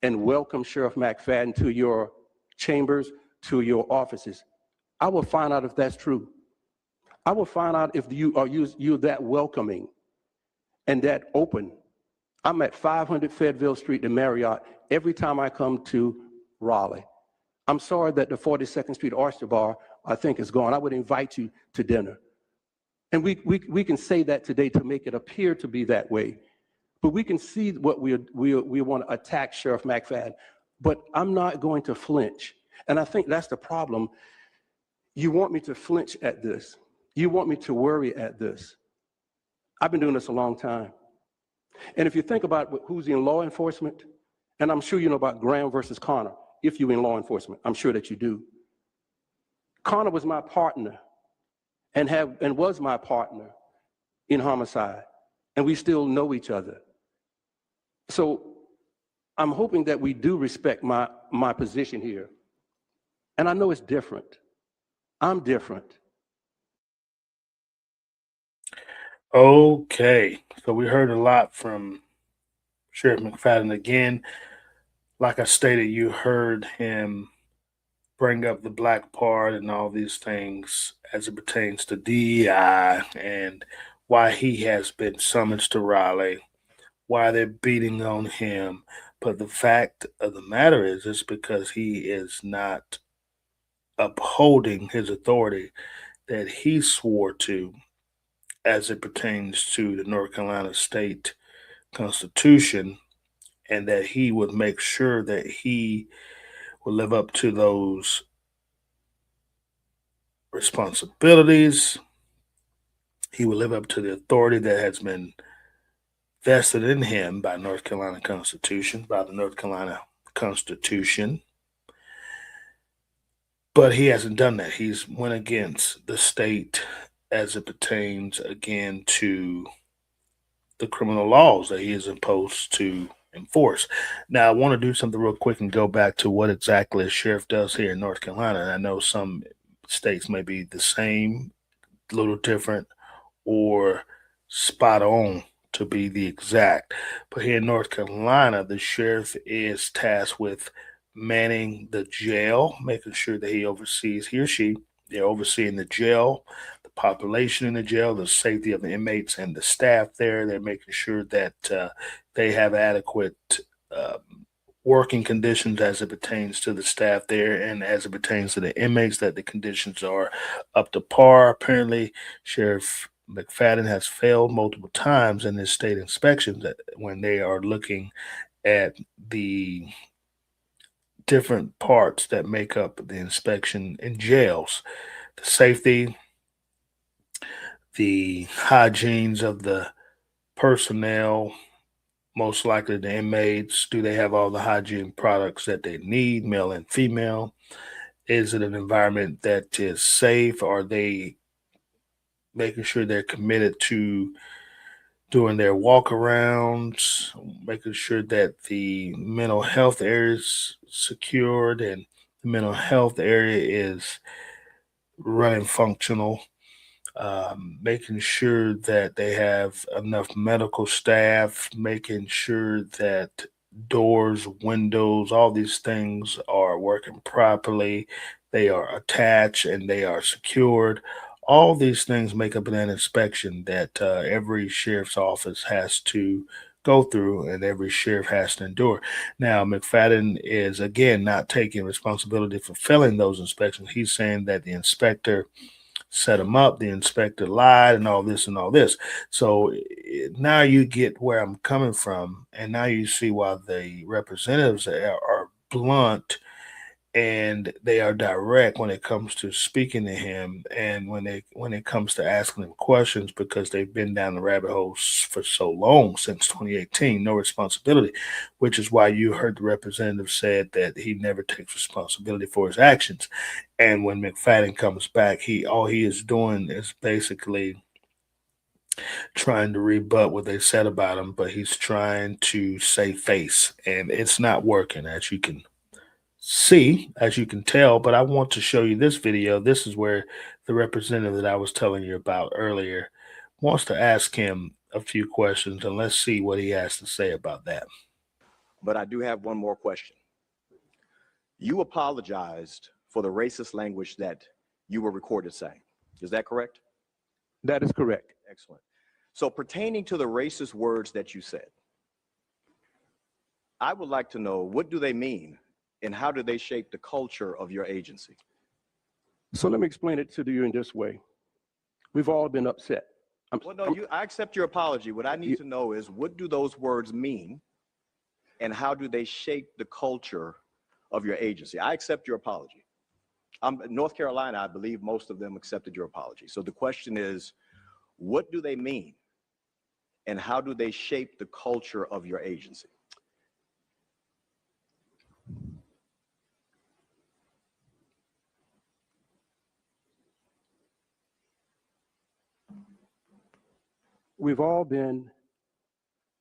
and welcome Sheriff McFadden to your chambers, to your offices. I will find out if that's true. I will find out if you're that welcoming and that open. I'm at 500 Fayetteville Street in Marriott every time I come to Raleigh. I'm sorry that the 42nd Street Oyster Bar, I think, is gone. I would invite you to dinner. And we can say that today to make it appear to be that way. But we can see what we want to attack Sheriff McFadden. But I'm not going to flinch. And I think that's the problem. You want me to flinch at this. You want me to worry at this. I've been doing this a long time. And if you think about who's in law enforcement, and I'm sure you know about Graham versus Connor, if you're in law enforcement, I'm sure that you do. Connor was my partner and was my partner in homicide, and we still know each other. So I'm hoping that we do respect my position here. And I know it's different. I'm different. Okay, so we heard a lot from Sheriff McFadden. Again, like I stated, you heard him bring up the black part and all these things as it pertains to DEI and why he has been summoned to Raleigh, why they're beating on him. But the fact of the matter is, it's because he is not upholding his authority that he swore to as it pertains to the North Carolina State Constitution, and that he would make sure that he will live up to those responsibilities. He will live up to the authority that has been vested in him by North Carolina Constitution, by the North Carolina Constitution. But he hasn't done that. He's went against the state as it pertains again to the criminal laws that he is imposed to enforce. Now, I want to do something real quick and go back to what exactly a sheriff does here in North Carolina. And I know some states may be the same, a little different, or spot on to be the exact. But here in North Carolina, the sheriff is tasked with manning the jail, making sure that he or she, they're overseeing the jail, the population in the jail, the safety of the inmates and the staff there. They're making sure that they have adequate working conditions as it pertains to the staff there and as it pertains to the inmates, that the conditions are up to par. Apparently, Sheriff McFadden has failed multiple times in his state inspections when they are looking at the different parts that make up the inspection in jails, the safety, the hygienes of the personnel, most likely the inmates. Do they have all the hygiene products that they need, male and female? Is it an environment that is safe? Are they making sure they're committed to doing their walk arounds, making sure that the mental health area is secured and the mental health area is running functional, making sure that they have enough medical staff, making sure that doors, windows, all these things are working properly, they are attached and they are secured. All these things make up an inspection that every sheriff's office has to go through and every sheriff has to endure. Now, McFadden is again not taking responsibility for failing those inspections. He's saying that the inspector set him up, the inspector lied, and all this and all this. So now you get where I'm coming from, and now you see why the representatives are blunt and they are direct when it comes to speaking to him and when it comes to asking him questions, because they've been down the rabbit holes for so long, since 2018, no responsibility, which is why you heard the representative said that he never takes responsibility for his actions. And when McFadden comes back, all he is doing is basically trying to rebut what they said about him, but he's trying to save face, and it's not working, as you can see, as you can tell. But I want to show you this video. This is where the representative that I was telling you about earlier wants to ask him a few questions, and let's see what he has to say about that. But I do have one more question. You apologized for the racist language that you were recorded saying. Is that correct? That is correct. Excellent. So pertaining to the racist words that you said, I would like to know, what do they mean and how do they shape the culture of your agency? So let me explain it to you in this way. We've all been upset. I accept your apology. What I need to know is, what do those words mean and how do they shape the culture of your agency? I accept your apology. North Carolina, I believe most of them accepted your apology. So the question is, what do they mean and how do they shape the culture of your agency? We've all been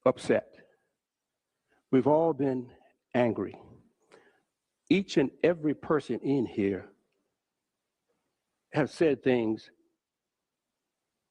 upset. We've all been angry. Each and every person in here have said things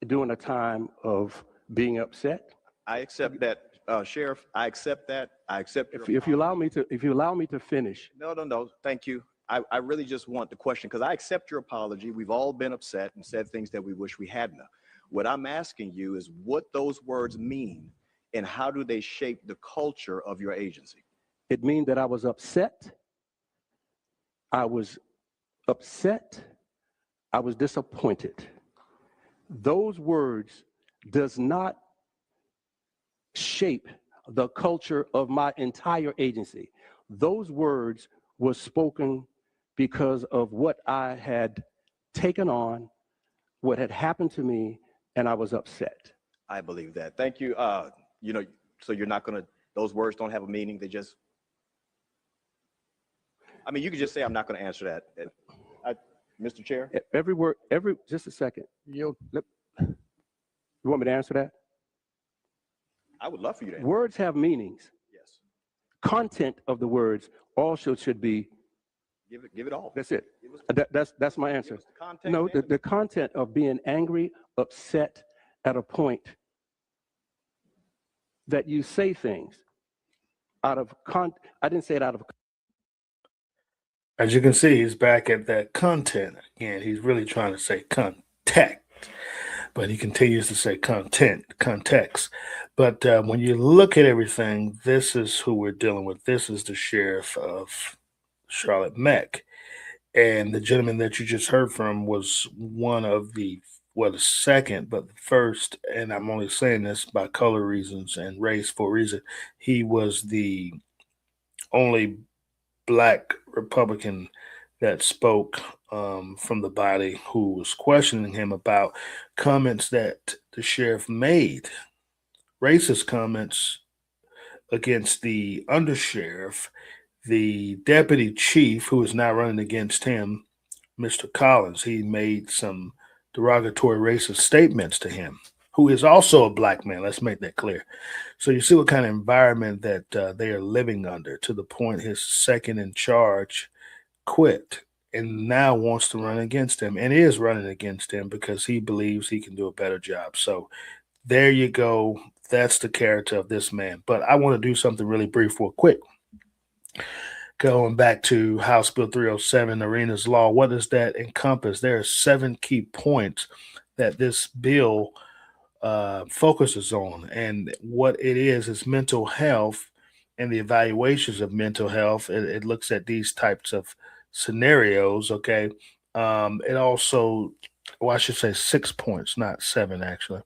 during a time of being upset. I accept that, Sheriff. I accept that. I accept your If you allow me to finish. No. Thank you. I really just want the question, because I accept your apology. We've all been upset and said things that we wish we hadn't. What I'm asking you is what those words mean and how do they shape the culture of your agency? It means that I was upset. I was upset. I was disappointed. Those words does not shape the culture of my entire agency. Those words were spoken because of what I had taken on, what had happened to me, and I was upset. I believe that. Thank you. You know, so you're not gonna, those words don't have a meaning. They just, I mean, you could just say, I'm not gonna answer that. Mr. Chair? Every word, just a second. You want me to answer that? I would love for you to answer. Words have meanings. Yes. Content of the words also should be. Give it all. That's it. That's my answer. Context No, and- the content of being angry, upset at a point that you say things out of I didn't say it out of. As you can see, he's back at that content again. He's really trying to say contact, but he continues to say context. But when you look at everything, this is who we're dealing with. This is the sheriff of Charlotte Meck. And the gentleman that you just heard from was one of the, well, the second, but the first, and I'm only saying this by color reasons and race for a reason. He was the only Black Republican that spoke from the body who was questioning him about comments that the sheriff made, racist comments against the undersheriff, the deputy chief who is now running against him, Mr. Collins. He made some derogatory racist statements to him, who is also a Black man. Let's make that clear. So you see what kind of environment that they are living under, to the point his second in charge quit and now wants to run against him, and is running against him because he believes he can do a better job. So there you go. That's the character of this man. But I want to do something really brief real quick. Going back to House Bill 307, Arenas Law, what does that encompass? There are 7 key points that this bill focuses on. And what it is mental health and the evaluations of mental health. It looks at these types of scenarios, okay? It also, well, I should say 6 points, not 7, actually.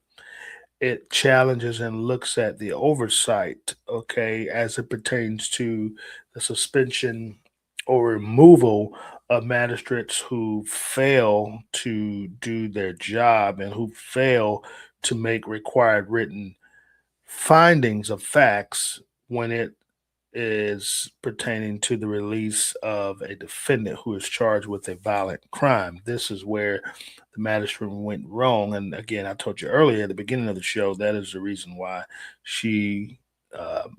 It challenges and looks at the oversight, okay, as it pertains to the suspension or removal of magistrates who fail to do their job and who fail to make required written findings of facts when it is pertaining to the release of a defendant who is charged with a violent crime. This is where the magistrate went wrong. And again, I told you earlier at the beginning of the show, that is the reason why she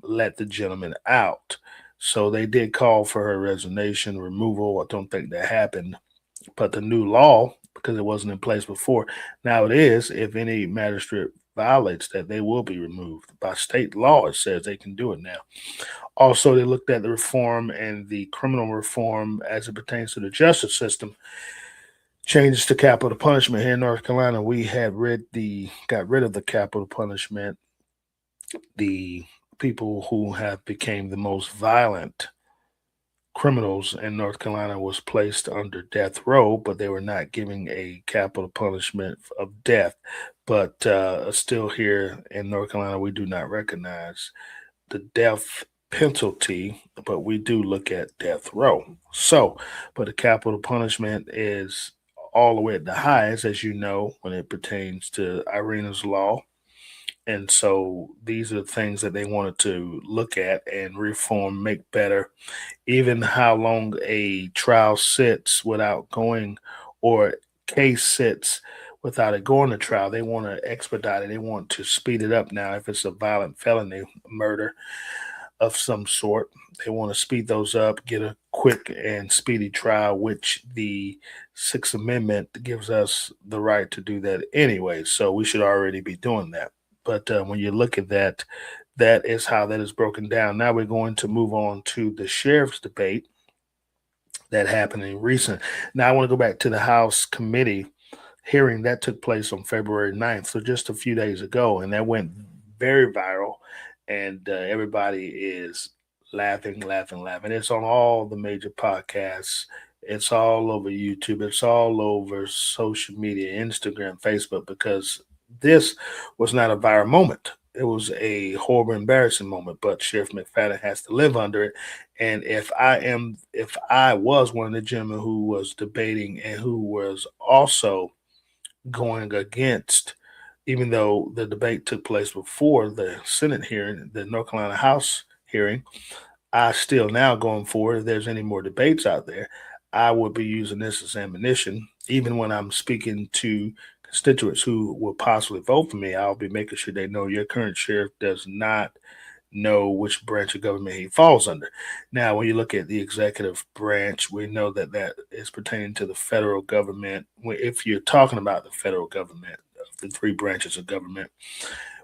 let the gentleman out. So they did call for her resignation, removal. I don't think that happened. But the new law, because it wasn't in place before, now it is. If any magistrate violates that, they will be removed. By state law, it says they can do it now. Also, they looked at the reform and the criminal reform as it pertains to the justice system. Changes to capital punishment here in North Carolina. We had got rid of the capital punishment. The people who have became the most violent criminals in North Carolina was placed under death row, but they were not giving a capital punishment of death. But still here in North Carolina, we do not recognize the death penalty, but we do look at death row. So, but the capital punishment is all the way at the highest, as you know, when it pertains to Arenas Law. And so these are the things that they wanted to look at and reform, make better. Even how long a trial sits without going, or case sits without it going to trial. They want to expedite it. They want to speed it up now. If it's a violent felony, murder of some sort, they want to speed those up, get a quick and speedy trial, which the Sixth Amendment gives us the right to do that anyway. So we should already be doing that. But when you look at that, that is how that is broken down. Now we're going to move on to the sheriff's debate that happened in recent. Now I want to go back to the House committee hearing that took place on February 9th, so just a few days ago, and that went very viral, and everybody is laughing. It's on all the major podcasts. It's all over YouTube. It's all over social media, Instagram, Facebook, because this was not a viral moment. It was a horrible, embarrassing moment, but Sheriff McFadden has to live under it. And if I was one of the gentlemen who was debating and who was also going against even though the debate took place before the Senate hearing, the North Carolina House hearing, I still now going forward, if there's any more debates out there, I would be using this as ammunition. Even when I'm speaking to constituents who will possibly vote for me, I'll be making sure they know your current sheriff does not know which branch of government he falls under. Now, when you look at the executive branch, we know that that is pertaining to the federal government. If you're talking about the federal government, the three branches of government,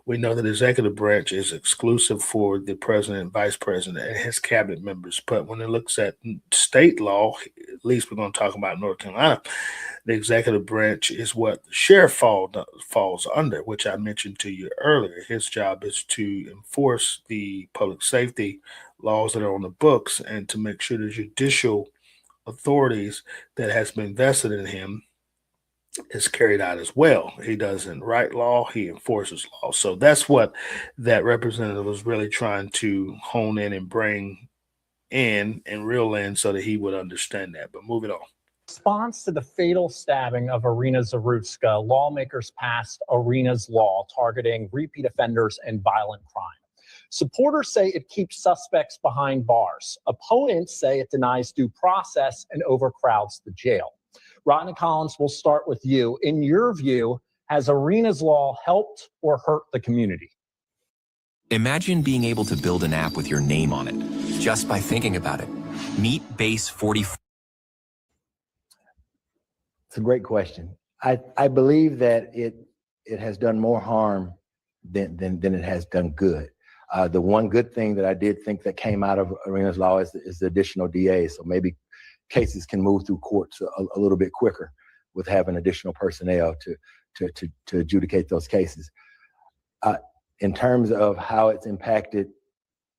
we know that the executive branch is exclusive for the president, vice president, and his cabinet members. But when it looks at state law, at least we're going to talk about North Carolina, the executive branch is what the sheriff falls under, which I mentioned to you earlier. His job is to enforce the public safety laws that are on the books and to make sure the judicial authorities that has been vested in him is carried out as well. He doesn't write law, he enforces law. So that's what that representative was really trying to hone in and bring in and reel in so that he would understand that. But moving on. Response to the fatal stabbing of Irina Zaruska, lawmakers passed Irina's Law, targeting repeat offenders and violent crime. Supporters say it keeps suspects behind bars. Opponents say it denies due process and overcrowds the jail. Rodney Collins, we'll start with you. In your view, has Irina's Law helped or hurt the community? Imagine being able to build an app with your name on it, just by thinking about it. Meet Base 44. It's a great question. I believe that it has done more harm than it has done good. The one good thing that I did think that came out of Irina's Law is the additional DA. So maybe cases can move through courts a little bit quicker with having additional personnel to adjudicate those cases. In terms of how it's impacted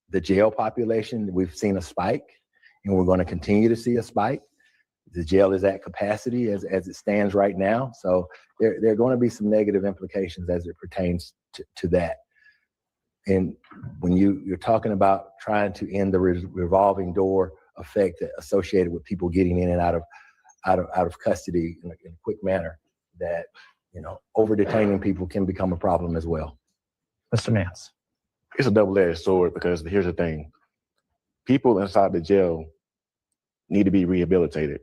the jail population, we've seen a spike, and we're going to continue to see a spike. The jail is at capacity as it stands right now. So there are going to be some negative implications as it pertains to that. And when you're talking about trying to end the revolving door effect associated with people getting in and out of custody in a quick manner, that, over detaining people can become a problem as well. Mr. Nance. It's a double-edged sword, because here's the thing. People inside the jail need to be rehabilitated,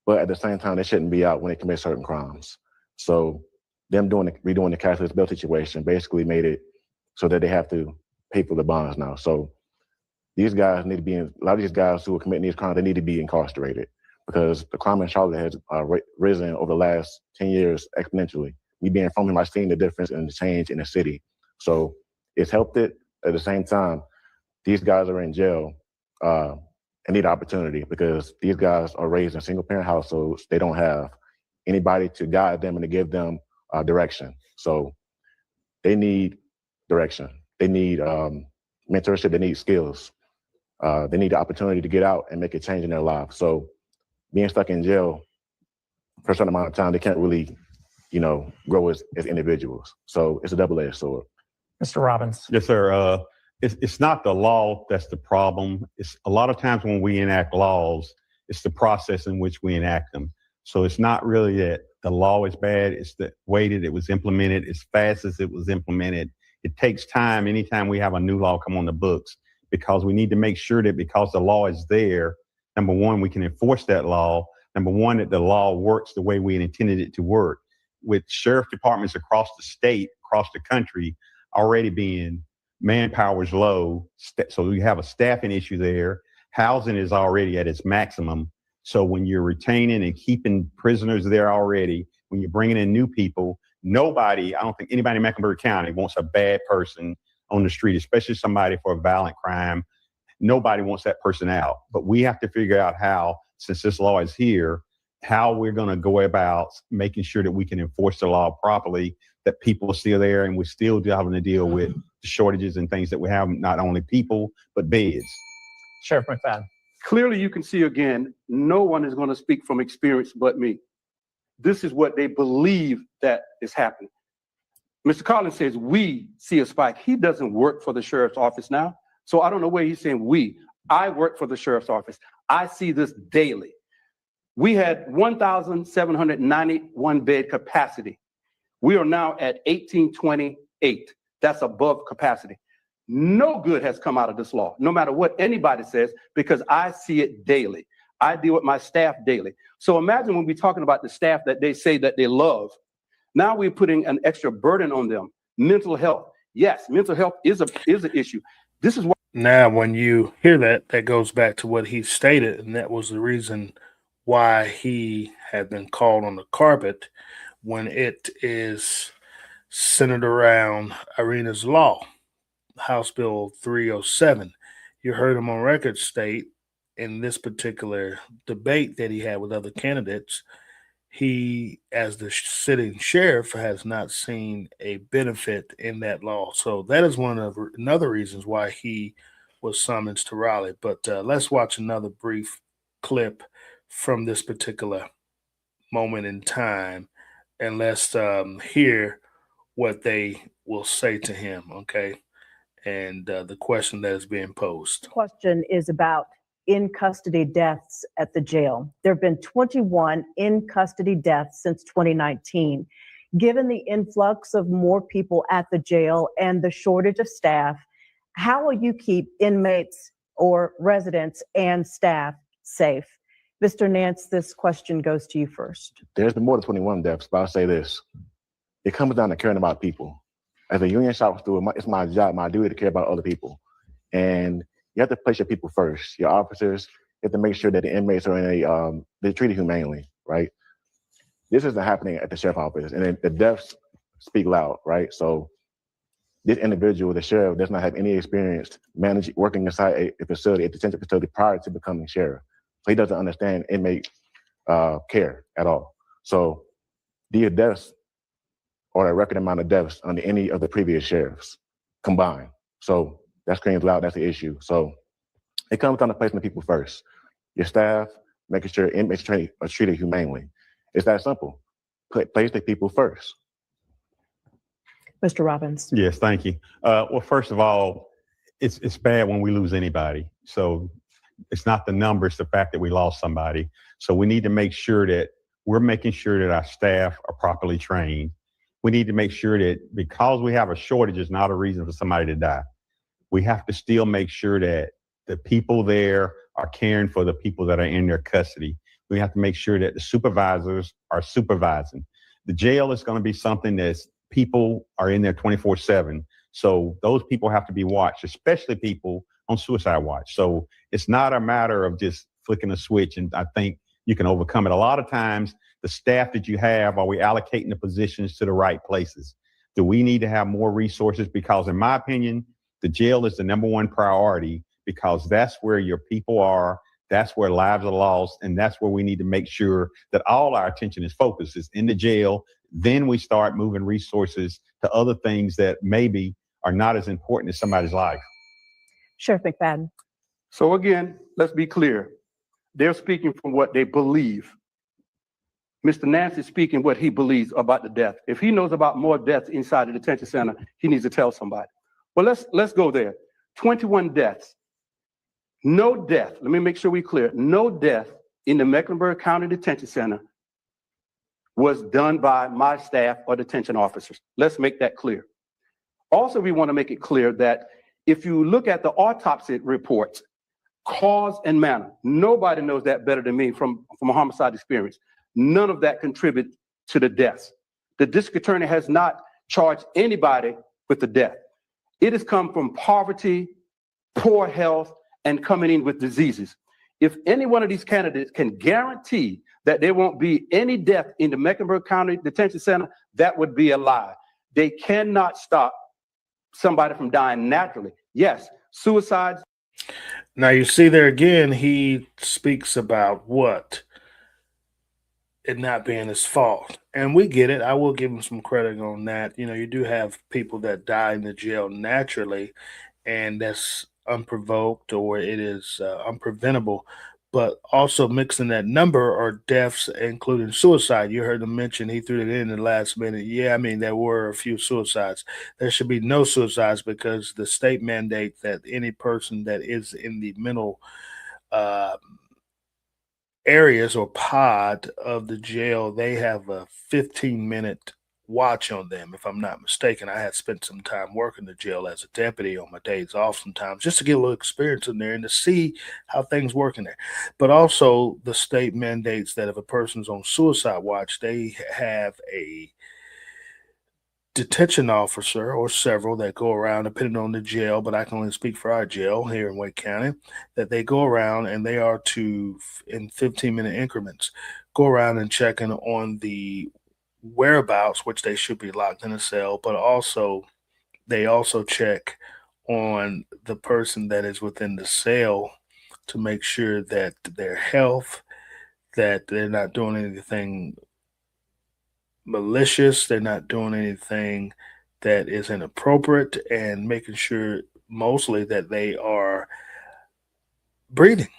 but at the same time, they shouldn't be out when they commit certain crimes. So them redoing the cashless bail situation basically made it so that they have to pay for the bonds now. So these guys need to be a lot of these guys who are committing these crimes, they need to be incarcerated, because the crime in Charlotte has risen over the last 10 years exponentially. Me being from him, I've seen the difference and the change in the city. So it's helped it. At the same time, these guys are in jail and need opportunity, because these guys are raised in single-parent households. They don't have anybody to guide them and to give them direction. So they need direction. They need mentorship. They need skills. They need the opportunity to get out and make a change in their lives. So being stuck in jail for a certain amount of time, they can't really, grow as individuals. So it's a double-edged sword. Mr. Robbins. Yes, sir. It's not the law that's the problem. It's a lot of times when we enact laws, it's the process in which we enact them. So it's not really that the law is bad. It's the way that it was implemented, as fast as it was implemented. It takes time anytime we have a new law come on the books, because we need to make sure that because the law is there, number one, we can enforce that law. Number one, that the law works the way we intended it to work. With sheriff departments across the state, across the country, already being manpower is low, so we have a staffing issue there. Housing is already at its maximum. So when you're retaining and keeping prisoners there already, when you're bringing in new people, I don't think anybody in Mecklenburg County wants a bad person on the street, especially somebody for a violent crime. Nobody wants that person out. But we have to figure out how, since this law is here, how we're going to go about making sure that we can enforce the law properly, that people are still there, and we're still having to deal with the shortages and things that we have, not only people, but beds. Sheriff McFadden. Clearly, you can see again, no one is going to speak from experience but me. This is what they believe that is happening. Mr. Collins says we see a spike. He doesn't work for the sheriff's office now. So I don't know where he's saying we. I work for the sheriff's office. I see this daily. We had 1,791 bed capacity. We are now at 1828. That's above capacity. No good has come out of this law, no matter what anybody says, because I see it daily. I deal with my staff daily. So imagine when we're talking about the staff that they say that they love, now we're putting an extra burden on them. Mental health. Yes, mental health is an issue. This is what. Now, when you hear that, that goes back to what he stated, and that was the reason why he had been called on the carpet when it is centered around Arena's law, House Bill 307. You heard him on record state in this particular debate that he had with other candidates, he, as the sitting sheriff, has not seen a benefit in that law. So that is one of another reasons why he was summoned to Raleigh. But let's watch another brief clip from this particular moment in time, and let's hear what they will say to him. Okay, and the question that is being posed. Question is about in custody deaths at the jail. There have been 21 in custody deaths since 2019. Given the influx of more people at the jail and the shortage of staff, how will you keep inmates or residents and staff safe? Mr. Nance, this question goes to you first. There's been more than 21 deaths, but I'll say this. It comes down to caring about people. As a union shop steward, it's my job, my duty to care about other people. And you have to place your people first. Your officers, you have to make sure that the inmates are they're treated humanely, right? This isn't happening at the sheriff's office, and the deaths speak loud, right? So this individual, the sheriff, does not have any experience working inside a facility, a detention facility, prior to becoming sheriff. So he doesn't understand inmate care at all. So the deaths or a record amount of deaths under any of the previous sheriffs combined. So that screams loud, that's the issue. So it comes down to placing the people first. Your staff, making sure inmates are treated humanely. It's that simple. Place the people first. Mr. Robbins. Yes, thank you. Well, first of all, it's bad when we lose anybody. So it's not the number, it's the fact that we lost somebody. So we need to make sure that we're making sure that our staff are properly trained. We need to make sure that because we have a shortage, it's not a reason for somebody to die. We have to still make sure that the people there are caring for the people that are in their custody. We have to make sure that the supervisors are supervising. The jail is going to be something that's people are in there 24/7. So those people have to be watched, especially people on suicide watch. So it's not a matter of just flicking a switch and I think you can overcome it. A lot of times the staff that you have, are we allocating the positions to the right places? Do we need to have more resources? Because in my opinion, the jail is the number one priority because that's where your people are, that's where lives are lost, and that's where we need to make sure that all our attention is focused, is in the jail. Then we start moving resources to other things that maybe are not as important as somebody's life. Sheriff McFadden. So again, let's be clear. They're speaking from what they believe. Mr. Nance is speaking what he believes about the death. If he knows about more deaths inside the detention center, he needs to tell somebody. Well, let's go there. 21 deaths. No death, let me make sure we're clear, no death in the Mecklenburg County Detention Center was done by my staff or detention officers. Let's make that clear. Also, we want to make it clear that if you look at the autopsy reports, cause and manner, nobody knows that better than me from a homicide experience. None of that contributed to the deaths. The district attorney has not charged anybody with the death. It has come from poverty, poor health, and coming in with diseases. If any one of these candidates can guarantee that there won't be any death in the Mecklenburg County Detention Center, that would be a lie. They cannot stop somebody from dying naturally. Yes, suicides. Now you see there again, he speaks about what? It not being his fault. And we get it. I will give him some credit on that. You know, you do have people that die in the jail naturally, and that's unprovoked or it is unpreventable. But also mixing that number are deaths, including suicide. You heard him mention, he threw it in the last minute. Yeah, I mean, there were a few suicides. There should be no suicides because the state mandate that any person that is in the mental areas or pod of the jail, they have a 15-minute watch on them, if I'm not mistaken. I had spent some time working the jail as a deputy on my days off sometimes just to get a little experience in there and to see how things work in there. But also, the state mandates that if a person's on suicide watch, they have a detention officer or several that go around, depending on the jail, but I can only speak for our jail here in Wake County, that they go around and they are to, in 15-minute increments, go around and checking on the whereabouts, which they should be locked in a cell, but also they also check on the person that is within the cell to make sure that their health, that they're not doing anything malicious, they're not doing anything that is inappropriate, and making sure mostly that they are breathing.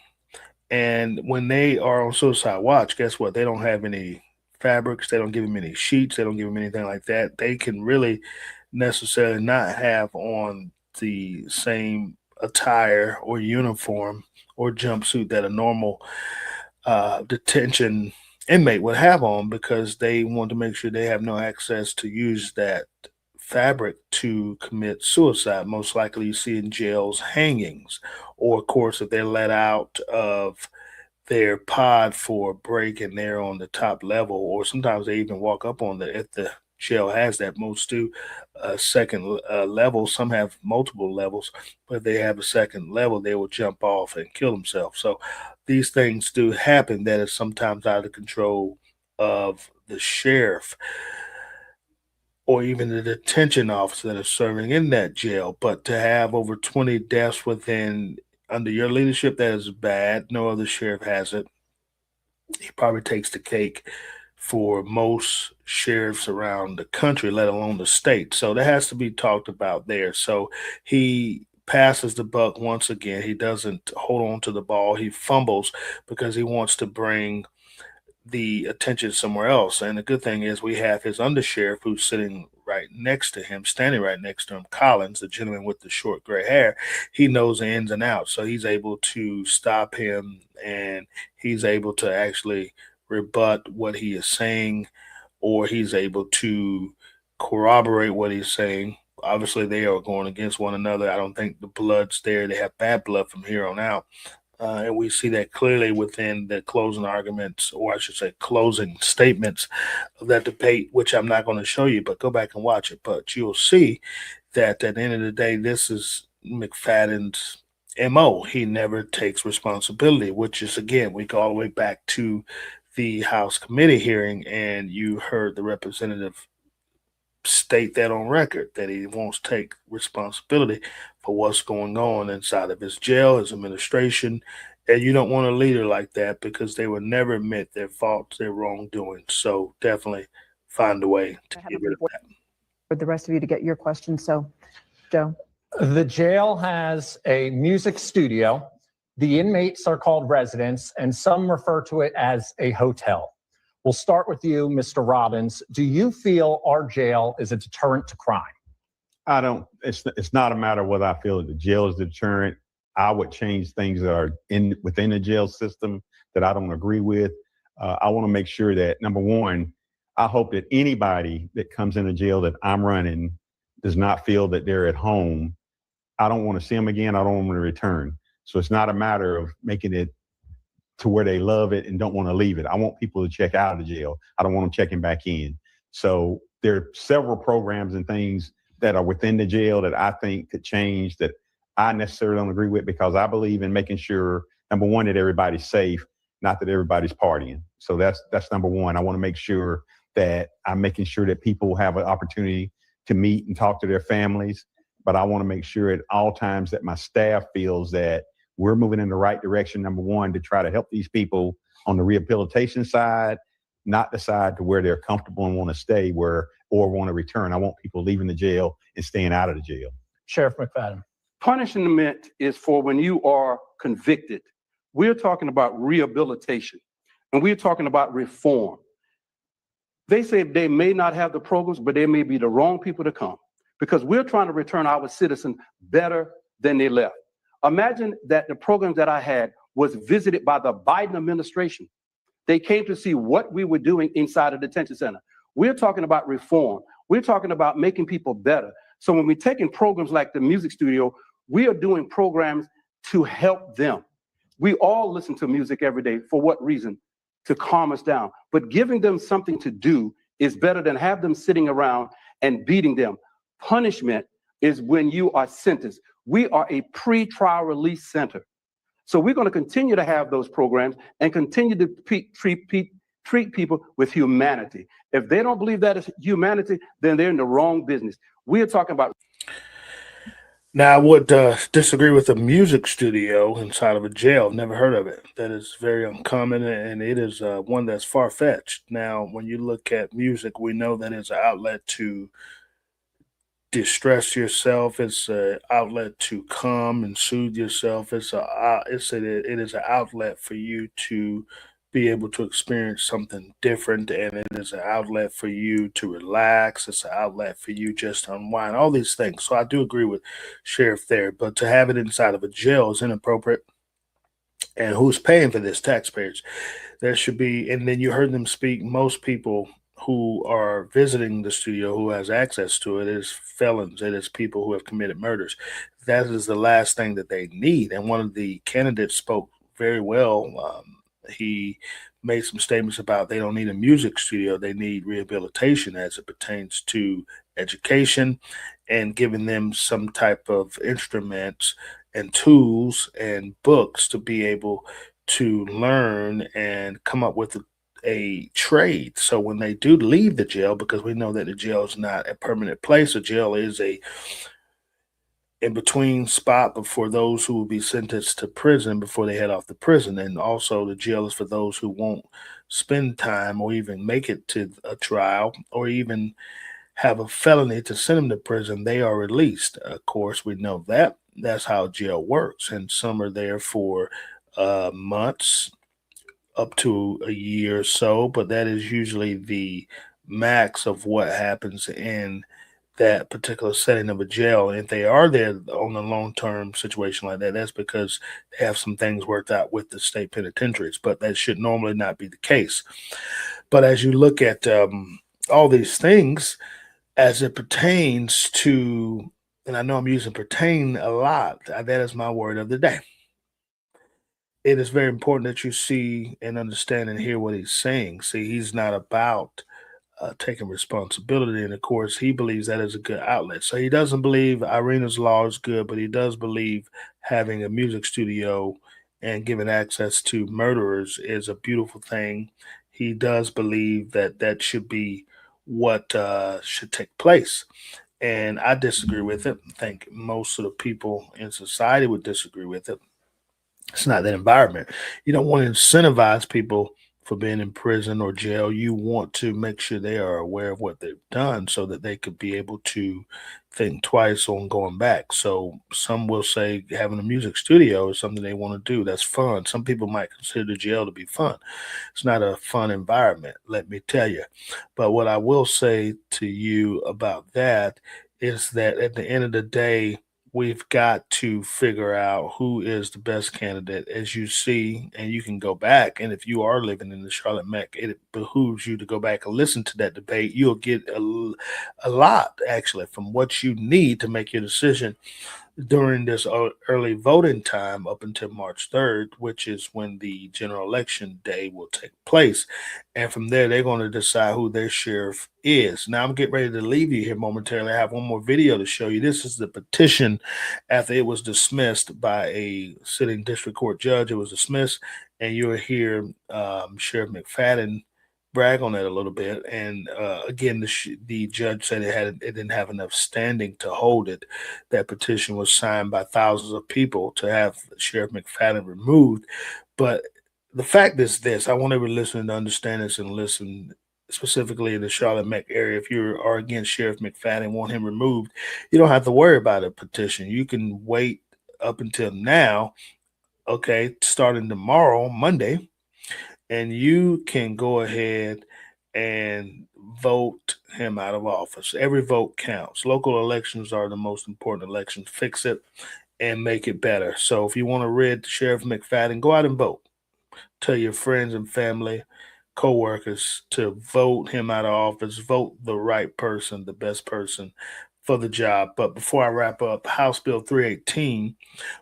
And when they are on suicide watch, guess what? They don't have any fabrics, they don't give them any sheets, they don't give them anything like that. They can really necessarily not have on the same attire or uniform or jumpsuit that a normal detention inmate would have on, because they want to make sure they have no access to use that fabric to commit suicide. Most likely you see in jails hangings, or of course if they're let out of their pod for a break and they're on the top level, or sometimes they even walk up on if the jail has that, most do a second level. Some have multiple levels, but if they have a second level, they will jump off and kill themselves. So these things do happen that is sometimes out of control of the sheriff or even the detention officer that is serving in that jail. But to have over 20 deaths under your leadership, that is bad. No other sheriff has it. He probably takes the cake for most sheriffs around the country, let alone the state. So that has to be talked about there. So he passes the buck once again. He doesn't hold on to the ball. He fumbles because he wants to bring the attention somewhere else. And the good thing is we have his undersheriff who's sitting right next to him, standing right next to him, Collins, the gentleman with the short gray hair. He knows the ins and outs. So he's able to stop him, and he's able to actually rebut what he is saying, or he's able to corroborate what he's saying. Obviously, they are going against one another. I don't think the blood's there. They have bad blood from here on out. And we see that clearly within the closing arguments, or I should say closing statements of that debate, which I'm not going to show you, but go back and watch it. But you'll see that at the end of the day, this is McFadden's MO. He never takes responsibility, which is, again, we go all the way back to the House committee hearing, and you heard the representative state that on record, that he won't take responsibility for what's going on inside of his jail, his administration. And you don't want a leader like that, because they will never admit their faults, their wrongdoing. So definitely find a way to get rid of that. For the rest of you to get your questions. So, Joe. The jail has a music studio. The inmates are called residents, and some refer to it as a hotel. We'll start with you, Mr. Robbins. Do you feel our jail is a deterrent to crime? I don't. It's not a matter of whether I feel that the jail is a deterrent. I would change things that are within the jail system that I don't agree with. I want to make sure that, number one, I hope that anybody that comes in the jail that I'm running does not feel that they're at home. I don't want to see them again. I don't want them to return. So it's not a matter of making it to where they love it and don't want to leave it. I want people to check out of the jail. I don't want them checking back in. So there are several programs and things that are within the jail that I think could change, that I necessarily don't agree with, because I believe in making sure, number one, that everybody's safe, not that everybody's partying. So that's number one. I want to make sure that I'm making sure that people have an opportunity to meet and talk to their families. But I want to make sure at all times that my staff feels that we're moving in the right direction, number one, to try to help these people on the rehabilitation side, not the side to where they're comfortable and want to stay or want to return. I want people leaving the jail and staying out of the jail. Sheriff McFadden. Punishment is for when you are convicted. We're talking about rehabilitation, and we're talking about reform. They say they may not have the programs, but they may be the wrong people to come, because we're trying to return our citizens better than they left. Imagine that the programs that I had was visited by the Biden administration. They came to see what we were doing inside a detention center. We're talking about reform. We're talking about making people better. So when we're taking programs like the music studio, we are doing programs to help them. We all listen to music every day. For what reason? To calm us down. But giving them something to do is better than have them sitting around and beating them. Punishment is when you are sentenced. We are a pre-trial release center. So we're going to continue to have those programs and continue to treat people with humanity. If they don't believe that is humanity, then they're in the wrong business. We are talking about. Now, I would disagree with a music studio inside of a jail. Never heard of it. That is very uncommon, and it is one that's far fetched. Now, when you look at music, we know that it's an outlet to distress yourself. It's an outlet to calm and soothe yourself. It is an outlet for you to be able to experience something different, and it is an outlet for you to relax. It's an outlet for you just to unwind. All these things. So I do agree with Sheriff there, but to have it inside of a jail is inappropriate. And who's paying for this? Taxpayers. There should be, and then you heard them speak. Most people who are visiting the studio who has access to it is felons. It is people who have committed murders. That is the last thing that they need. And one of the candidates spoke very well. He made some statements about they don't need a music studio. They need rehabilitation as it pertains to education and giving them some type of instruments and tools and books to be able to learn and come up with a trade. So when they do leave the jail, because we know that the jail is not a permanent place, a jail is a in between spot before those who will be sentenced to prison before they head off to prison. And also the jail is for those who won't spend time or even make it to a trial or even have a felony to send them to prison. They are released. Of course, we know that. That's how jail works. And some are there for months, up to a year or so, but that is usually the max of what happens in that particular setting of a jail. And if they are there on a long-term situation like that, that's because they have some things worked out with the state penitentiaries, but that should normally not be the case. But as you look at all these things as it pertains to, and I know I'm using pertain a lot, that is my word of the day. It is very important that you see and understand and hear what he's saying. See, he's not about taking responsibility. And of course, he believes that is a good outlet. So he doesn't believe Irina's law is good, but he does believe having a music studio and giving access to murderers is a beautiful thing. He does believe that that should be what should take place. And I disagree with it. I think most of the people in society would disagree with it. It's not that environment. You don't want to incentivize people for being in prison or jail. You want to make sure they are aware of what they've done so that they could be able to think twice on going back. So some will say having a music studio is something they want to do. That's fun. Some people might consider the jail to be fun. It's not a fun environment, let me tell you. But what I will say to you about that is that at the end of the day, we've got to figure out who is the best candidate. As you see, and you can go back, and if you are living in the Charlotte Mech, it behooves you to go back and listen to that debate. You'll get a lot, actually, from what you need to make your decision during this early voting time up until March 3rd, which is when the general election day will take place. And from there, they're going to decide who their sheriff is. Now, I'm getting ready to leave you here momentarily. I have one more video to show you. This is the petition after it was dismissed by a sitting district court judge. It was dismissed, and you'll hear Sheriff McFadden brag on that a little bit. And again, the judge said it didn't have enough standing to hold it. That petition was signed by thousands of people to have Sheriff McFadden removed. But the fact is this: I want every listener to understand this and listen specifically in the Charlotte Mech area. If you are against Sheriff McFadden, want him removed, you don't have to worry about a petition. You can wait up until now, okay, starting tomorrow, Monday, and you can go ahead and vote him out of office. Every vote counts. Local elections are the most important elections. Fix it and make it better. So if you want to rid Sheriff McFadden, go out and vote. Tell your friends and family, co-workers to vote him out of office, vote the right person, the best person for the job. But before I wrap up, House Bill 318,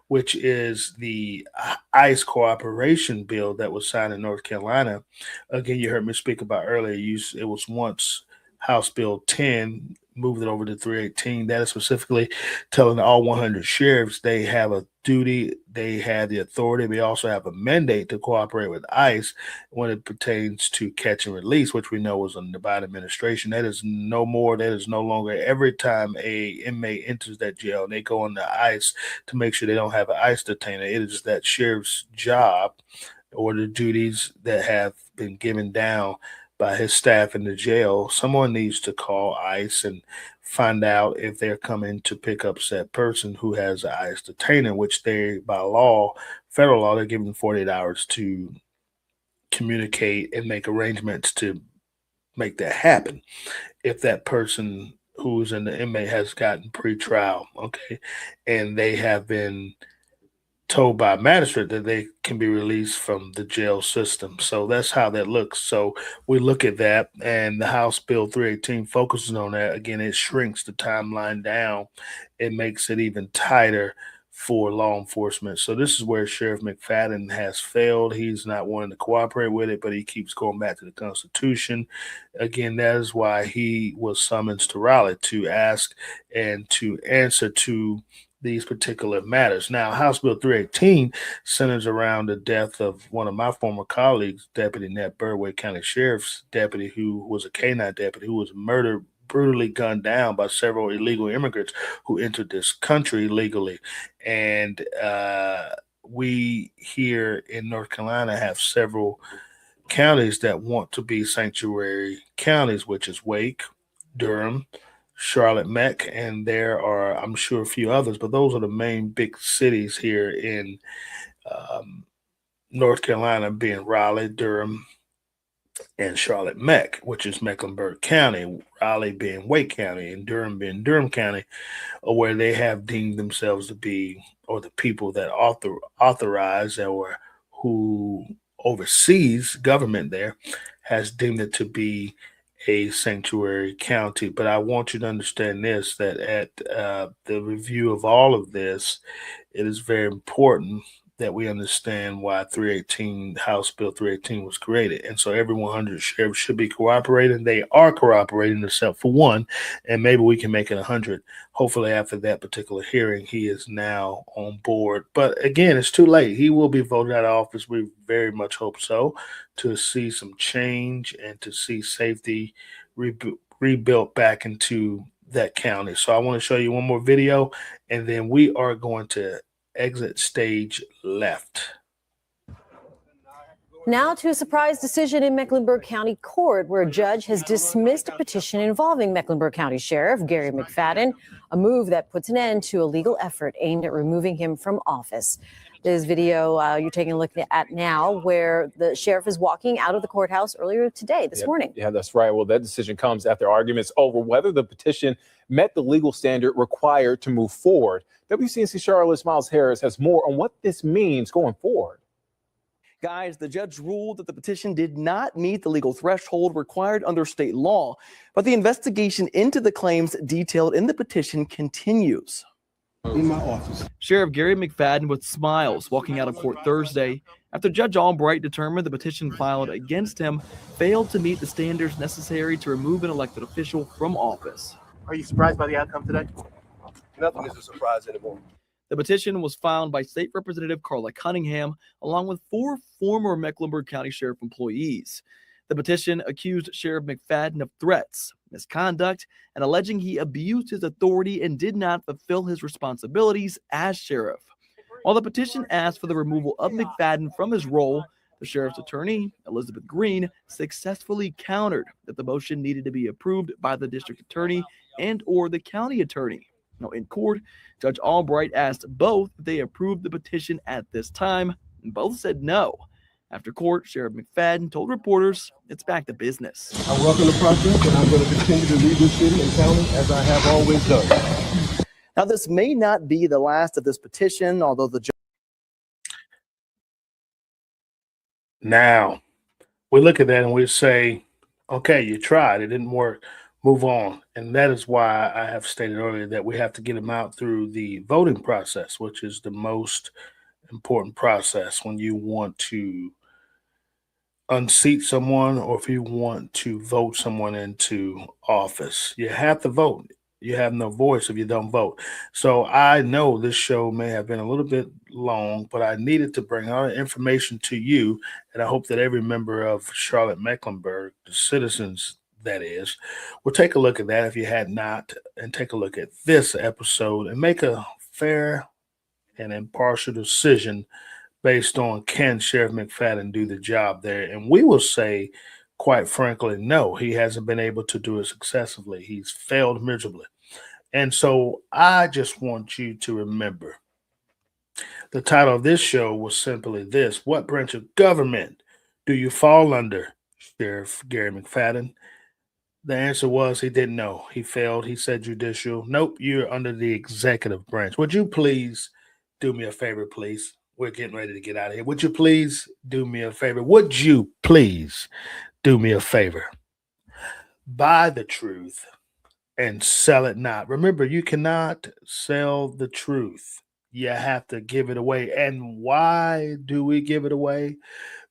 which is the ICE cooperation bill that was signed in North Carolina. Again, you heard me speak about earlier. It was once House Bill 10, moved it over to 318. That is specifically telling all 100 sheriffs they have a duty, they have the authority, they also have a mandate to cooperate with ICE when it pertains to catch and release, which we know was under the Biden administration. That is no more, that is no longer. Every time a inmate enters that jail and they go on the ICE to make sure they don't have an ICE detainer, it is that sheriff's job or the duties that have been given down by his staff in the jail. Someone needs to call ICE and find out if they're coming to pick up said person who has an ICE detainer, which they, by law, federal law, they're given 48 hours to communicate and make arrangements to make that happen. If that person who's in the inmate has gotten pretrial, okay, and they have been told by a magistrate that they can be released from the jail system. So that's how that looks. So we look at that, and the House Bill 318 focuses on that. Again, it shrinks the timeline down. It makes it even tighter for law enforcement. So this is where Sheriff McFadden has failed. He's not wanting to cooperate with it, but he keeps going back to the Constitution. Again, that is why he was summoned to Raleigh, to ask and to answer to these particular matters. Now, House Bill 318 centers around the death of one of my former colleagues, Deputy Nat Birdway County Sheriff's deputy, who was a K-9 deputy, who was murdered, brutally gunned down by several illegal immigrants who entered this country legally. And we here in North Carolina have several counties that want to be sanctuary counties, which is Wake, Durham, Charlotte, Meck, and there are, I'm sure, a few others, but those are the main big cities here in North Carolina, being Raleigh, Durham, and Charlotte, Meck, which is Mecklenburg County, Raleigh being Wake County, and Durham being Durham County, where they have deemed themselves to be, or the people that authorize or who oversees government there has deemed it to be a sanctuary county. But I want you to understand this, that at the review of all of this, it is very important that we understand why 318, House Bill 318 was created. And so every 100 sheriffs should be cooperating. They are cooperating except for one, and maybe we can make it 100. Hopefully after that particular hearing, he is now on board. But again, it's too late. He will be voted out of office. We very much hope so, to see some change and to see safety rebuilt back into that county. So I want to show you one more video, and then we are going to exit stage left. Now to a surprise decision in Mecklenburg County Court, where a judge has dismissed a petition involving Mecklenburg County Sheriff Gary McFadden, a move that puts an end to a legal effort aimed at removing him from office. This video you're taking a look at now, where the sheriff is walking out of the courthouse earlier today, this morning. Yeah, that's right. Well, that decision comes after arguments over whether the petition met the legal standard required to move forward. WCNC Charlotte's Miles Harris has more on what this means going forward. Guys, the judge ruled that the petition did not meet the legal threshold required under state law, but the investigation into the claims detailed in the petition continues. In my office. Sheriff Gary McFadden with smiles walking out of court Thursday after Judge Albright determined the petition filed against him failed to meet the standards necessary to remove an elected official from office. Are you surprised by the outcome today? Nothing is a surprise anymore. The petition was filed by State Representative Carla Cunningham, along with 4 former Mecklenburg County Sheriff employees. The petition accused Sheriff McFadden of threats, misconduct, and alleging he abused his authority and did not fulfill his responsibilities as sheriff. While the petition asked for the removal of McFadden from his role, the sheriff's attorney, Elizabeth Green, successfully countered that the motion needed to be approved by the district attorney and or the county attorney. Now, in court, Judge Albright asked both if they approved the petition at this time, and both said no. After court, Sheriff McFadden told reporters it's back to business. I welcome the process, and I'm going to continue to lead this city and county as I have always done. Now, this may not be the last of this petition, although the judge. Now, we look at that and we say, okay, you tried, it didn't work, move on. And that is why I have stated earlier that we have to get them out through the voting process, which is the most important process when you want to unseat someone or if you want to vote someone into office. You have to vote. You have no voice if you don't vote. So I know this show may have been a little bit long, but I needed to bring all the information to you. And I hope that every member of Charlotte Mecklenburg, the citizens that is, will take a look at that if you had not, and take a look at this episode and make a fair and impartial decision based on can Sheriff McFadden do the job there? And we will say, quite frankly, no, he hasn't been able to do it successfully. He's failed miserably. And so I just want you to remember the title of this show was simply this: what branch of government do you fall under, Sheriff Gary McFadden? The answer was he didn't know. He failed. He said judicial. Nope, you're under the executive branch. Would you please do me a favor, please? We're getting ready to get out of here. Would you please do me a favor? Would you please do me a favor? Buy the truth and sell it not. Remember, you cannot sell the truth. You have to give it away. And why do we give it away?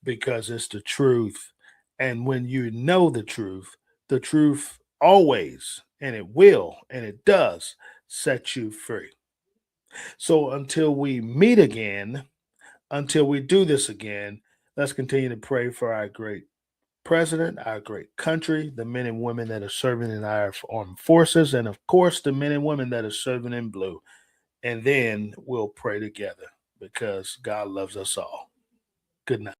Because it's the truth. And when you know the truth always, and it will, and it does set you free. So until we meet again, until we do this again, let's continue to pray for our great president, our great country, the men and women that are serving in our armed forces, and of course, the men and women that are serving in blue. And then we'll pray together because God loves us all. Good night.